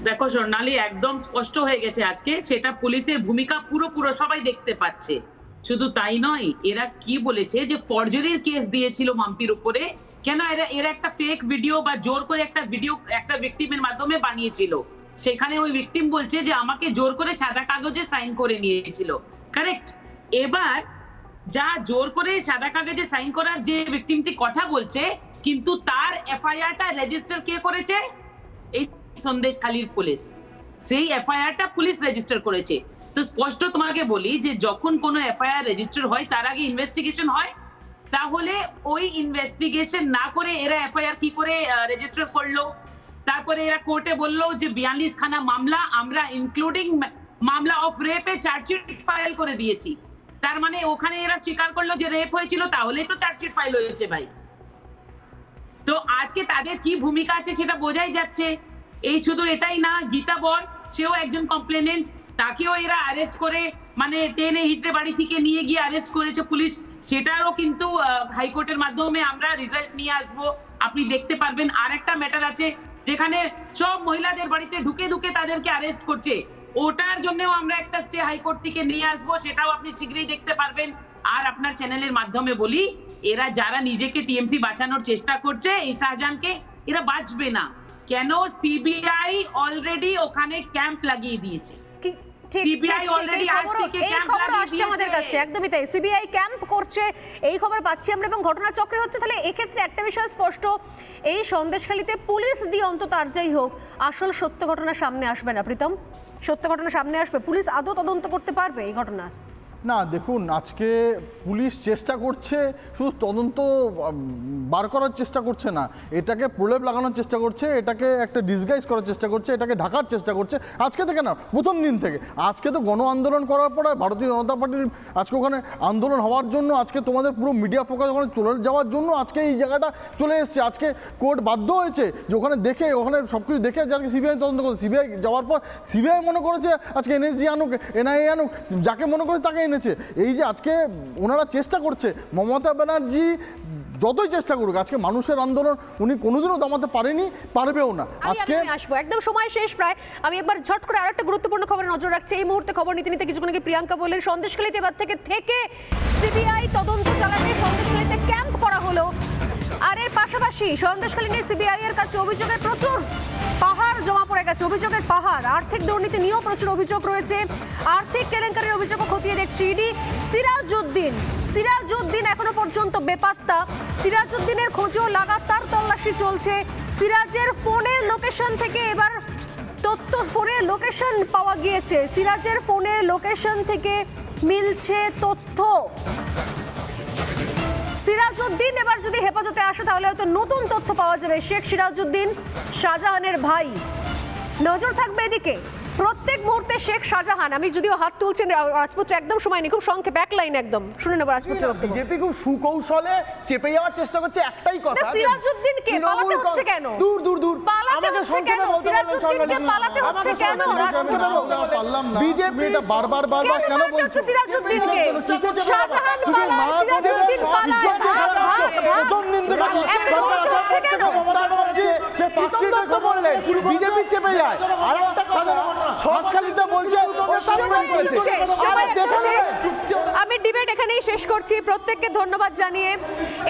দেখো স্বর্ণালী, একদম স্পষ্ট হয়ে গেছে আজকে, সেটা পুলিশের ভূমিকা পুরো সবাই দেখতে পাচ্ছে। শুধু তাই নয়, এরা কি বলেছে যে ফরজারির কেস দিয়েছিল মাম্পির উপরে, কেন এরা একটা ফেক ভিডিও বা জোর করে একটা ভিডিও একটা ভিকটিমের মাধ্যমে বানিয়েছিল। সেখানে ওই ভিকটিম বলছে যে আমাকে জোর করে সাদা কাগজে সাইন করে নিয়েছিল, কারেক্ট? এবার যা জোর করে সাদা কাগজে সাইন করার যে ভিকটিমটি কথা বলছে, কিন্তু তার এফআইআরটা রেজিস্টার কে করেছে? এই সন্দেশখালীর পুলিশ। সেই এফআইআরটা পুলিশ রেজিস্টার করেছে। তো স্পষ্ট তোমাকে বলি যে যখন কোনো এফআইআর রেজিস্টার হয় তার আগে ইনভেস্টিগেশন হয়, তাহলে ওই ইনভেস্টিগেশন না করে এরা এফআইআর কি করে রেজিস্টার করলো? তারপরে এরা কোর্টে বললো যে 42 খানা মামলা আমরা ইনক্লুডিং মামলা অফ রেপে চার্জশিট ফাইল করে দিয়েছি। তার মানে ওখানে এরা স্বীকার করলো যে রেপ হয়েছিল, তাহলেই তো চার্জশিট ফাইল হয়েছে ভাই। তো আজকে তাদের কি ভূমিকা আছে সেটা বোঝাই যাচ্ছে। এই শুধু এটাই না, গীতা বর সেও একজন কমপ্লেনেন্ট, তাকেও এরা অ্যারেস্ট করে মানে টেনে হিটে বাড়ি থেকে নিয়ে গিয়ে অ্যারেস্ট করেছে পুলিশ। সেটারও কিন্তু হাইকোর্টের মাধ্যমে আমরা রেজাল্ট নিয়ে আসবো, আপনি দেখতে পারবেন। আর একটা ম্যাটার আছে যেখানে সব মহিলাদের বাড়িতে ঢুকে ঢুকে তাদেরকে অ্যারেস্ট করছে, ওটার জন্যও আমরা একটা স্টে হাইকোর্ট থেকে নিয়ে আসবো, সেটাও আপনি শীঘ্রই দেখতে পারবেন। আর আপনার চ্যানেলের মাধ্যমে বলি, এরা যারা নিজেকে টিএমসি বাঁচানোর চেষ্টা করছে, এই শাহজাহানকে, এরা বাঁচবে না। কেন? সিবিআই অলরেডি ওখানে ক্যাম্প লাগিয়ে দিয়েছে। সিবিআই অলরেডি আজ থেকে ক্যাম্প লাগিয়ে দিয়েছে আমাদের কাছে। একদমই তাই, সিবিআই ক্যাম্প করছে, এই খবর পাচ্ছি আমরা, এবং ঘটনাচক্রে হচ্ছে। তাহলে এক্ষেত্রে একটা বিষয় স্পষ্ট, এই সন্দেশখালীতে পুলিশ দিয়ে অন্তত আর যাই হোক আসল সত্য ঘটনা সামনে আসবে না। প্রীতম, সত্য ঘটনা সামনে আসবে? পুলিশ আদৌ তদন্ত করতে পারবে এই ঘটনার? না, দেখুন, আজকে পুলিশ চেষ্টা করছে, শুধু তদন্ত বার করার চেষ্টা করছে না, এটাকে প্রলেপ লাগানোর চেষ্টা করছে, এটাকে একটা ডিসগাইজ করার চেষ্টা করছে, এটাকে ঢাকার চেষ্টা করছে। আজকে থেকে না, প্রথম দিন থেকে। আজকে তো গণ আন্দোলন করার পরে ভারতীয় জনতা পার্টির আজকে ওখানে আন্দোলন হওয়ার জন্য, আজকে তোমাদের পুরো মিডিয়া ফোকাস ওখানে চলে যাওয়ার জন্য আজকে এই জায়গাটা চলে এসছে। আজকে কোর্ট বাধ্য হয়েছে যে ওখানে দেখে, ওখানে সব কিছু দেখে আজকে সিবিআই তদন্ত করছে। সিবিআই যাওয়ার পর সিবিআই মনে করেছে আজকে এনএসজি আনুক, এনআইএ আনুক, যাকে মনে করে তাকে এনেছে। এই যে আজকে ওনারা চেষ্টা করছে, মমতা ব্যানার্জি যতই চেষ্টা করুক, আজকে মানুষের আন্দোলন উনি কোনোদিনও দমাতে পারেনি, পারবেও না। আজকে আসবো, একদম সময় শেষ প্রায়। আমি একবার ঝট করে আরেকটা গুরুত্বপূর্ণ খবরে নজর রাখছি। এই মুহূর্তে খবর নিতে নিতে কিছুক্ষণ আগে প্রিয়াঙ্কা বললেন সন্দেশখালীতে এবার থেকে সিবিআই তদন্ত চালাবে, সন্দেশখালীতে ক্যাম্প করা হলো। আর এর পাশাপাশি সন্দেশখালী নিয়ে সিবিআই এর কাছে অভিযোগের প্রচুর পাহাড় জমা পড়ে গেছে, অভিযোগের পাহাড়। আর্থিক দুর্নীতি নিয়েও প্রচুর অভিযোগ রয়েছে, আর্থিক কেলেঙ্কারির অভিযোগও খতিয়ে দেখছে ইডি। সিরাজউদ্দিন এখনো পর্যন্ত বেপাত্তা। সিরাজউদ্দিনের খোঁজও লাগাতার তল্লাশি চলছে। সিরাজের ফোনের লোকেশন থেকে এবার ফোনের লোকেশন পাওয়া গিয়েছে, সিরাজের ফোনের লোকেশন থেকে মিলছে তথ্য। সিরাজউদ্দিন এবার যদি হেফাজতে আসে তাহলে হয়তো নতুন তথ্য পাওয়া যাবে। শেখ সিরাজউদ্দিন শাহজাহানের ভাই, নজর থাকবে এদিকে প্রত্যেক মুহূর্তে। শেখ শাহজাহান, আমি যদিও হাত তুলছেন রাজপুত্র, একদম সময় নেই, খুব সংক্ষেপে এক লাইন একদম শুনে নেব রাজপুত্র। বিজেপি খুব সুকৌশলে চেপে যাওয়ার চেষ্টা করছে, একটাই কথা, সিরাজউদ্দিনকে পালাতে হচ্ছে কেন? দূর পালাতে হচ্ছে কেন? সিরাজউদ্দিনকে পালাতে হচ্ছে কেন? বিজেপি এটা বারবার কেন বলছে? সিরাজউদ্দিনকে শাহজাহান পালায়, সিরাজউদ্দিন পালায়, প্রথম দিন থেকে হচ্ছে কেন? সে 5 খবর বলেন বিজেপি চেপে যায়। আর একটা কথা সহজকালিতে বলছে আমি ডিবেট এখানেই শেষ করছি। প্রত্যেককে ধন্যবাদ জানিয়ে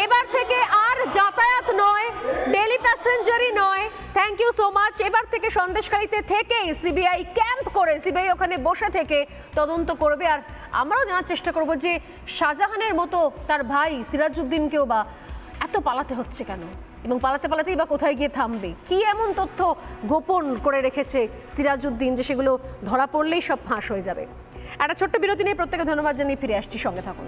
এবার থেকে আর যাতায়াত নয়, ডেলি প্যাসেঞ্জারই নয়। Thank you so much. এবার থেকে সন্দেশখালীতে থেকেই সিবিআই ক্যাম্প করে সিবিআই ওখানে বসে থেকে তদন্ত করবে। আর আমরাও জানার চেষ্টা করব যে শাহজাহানের মতো তার ভাই সিরাজউদ্দিনকেও বা এত পালাতে হচ্ছে কেন, এবং পালাতে পালাতেই বা কোথায় গিয়ে থামবে, কি এমন তথ্য গোপন করে রেখেছে সিরাজউদ্দিন যে সেগুলো ধরা পড়লেই সব ফাঁস হয়ে যাবে। একটা ছোট্ট বিরতি নিয়ে প্রত্যেকে ধন্যবাদ জানিয়ে ফিরে আসছি, সঙ্গে থাকুন।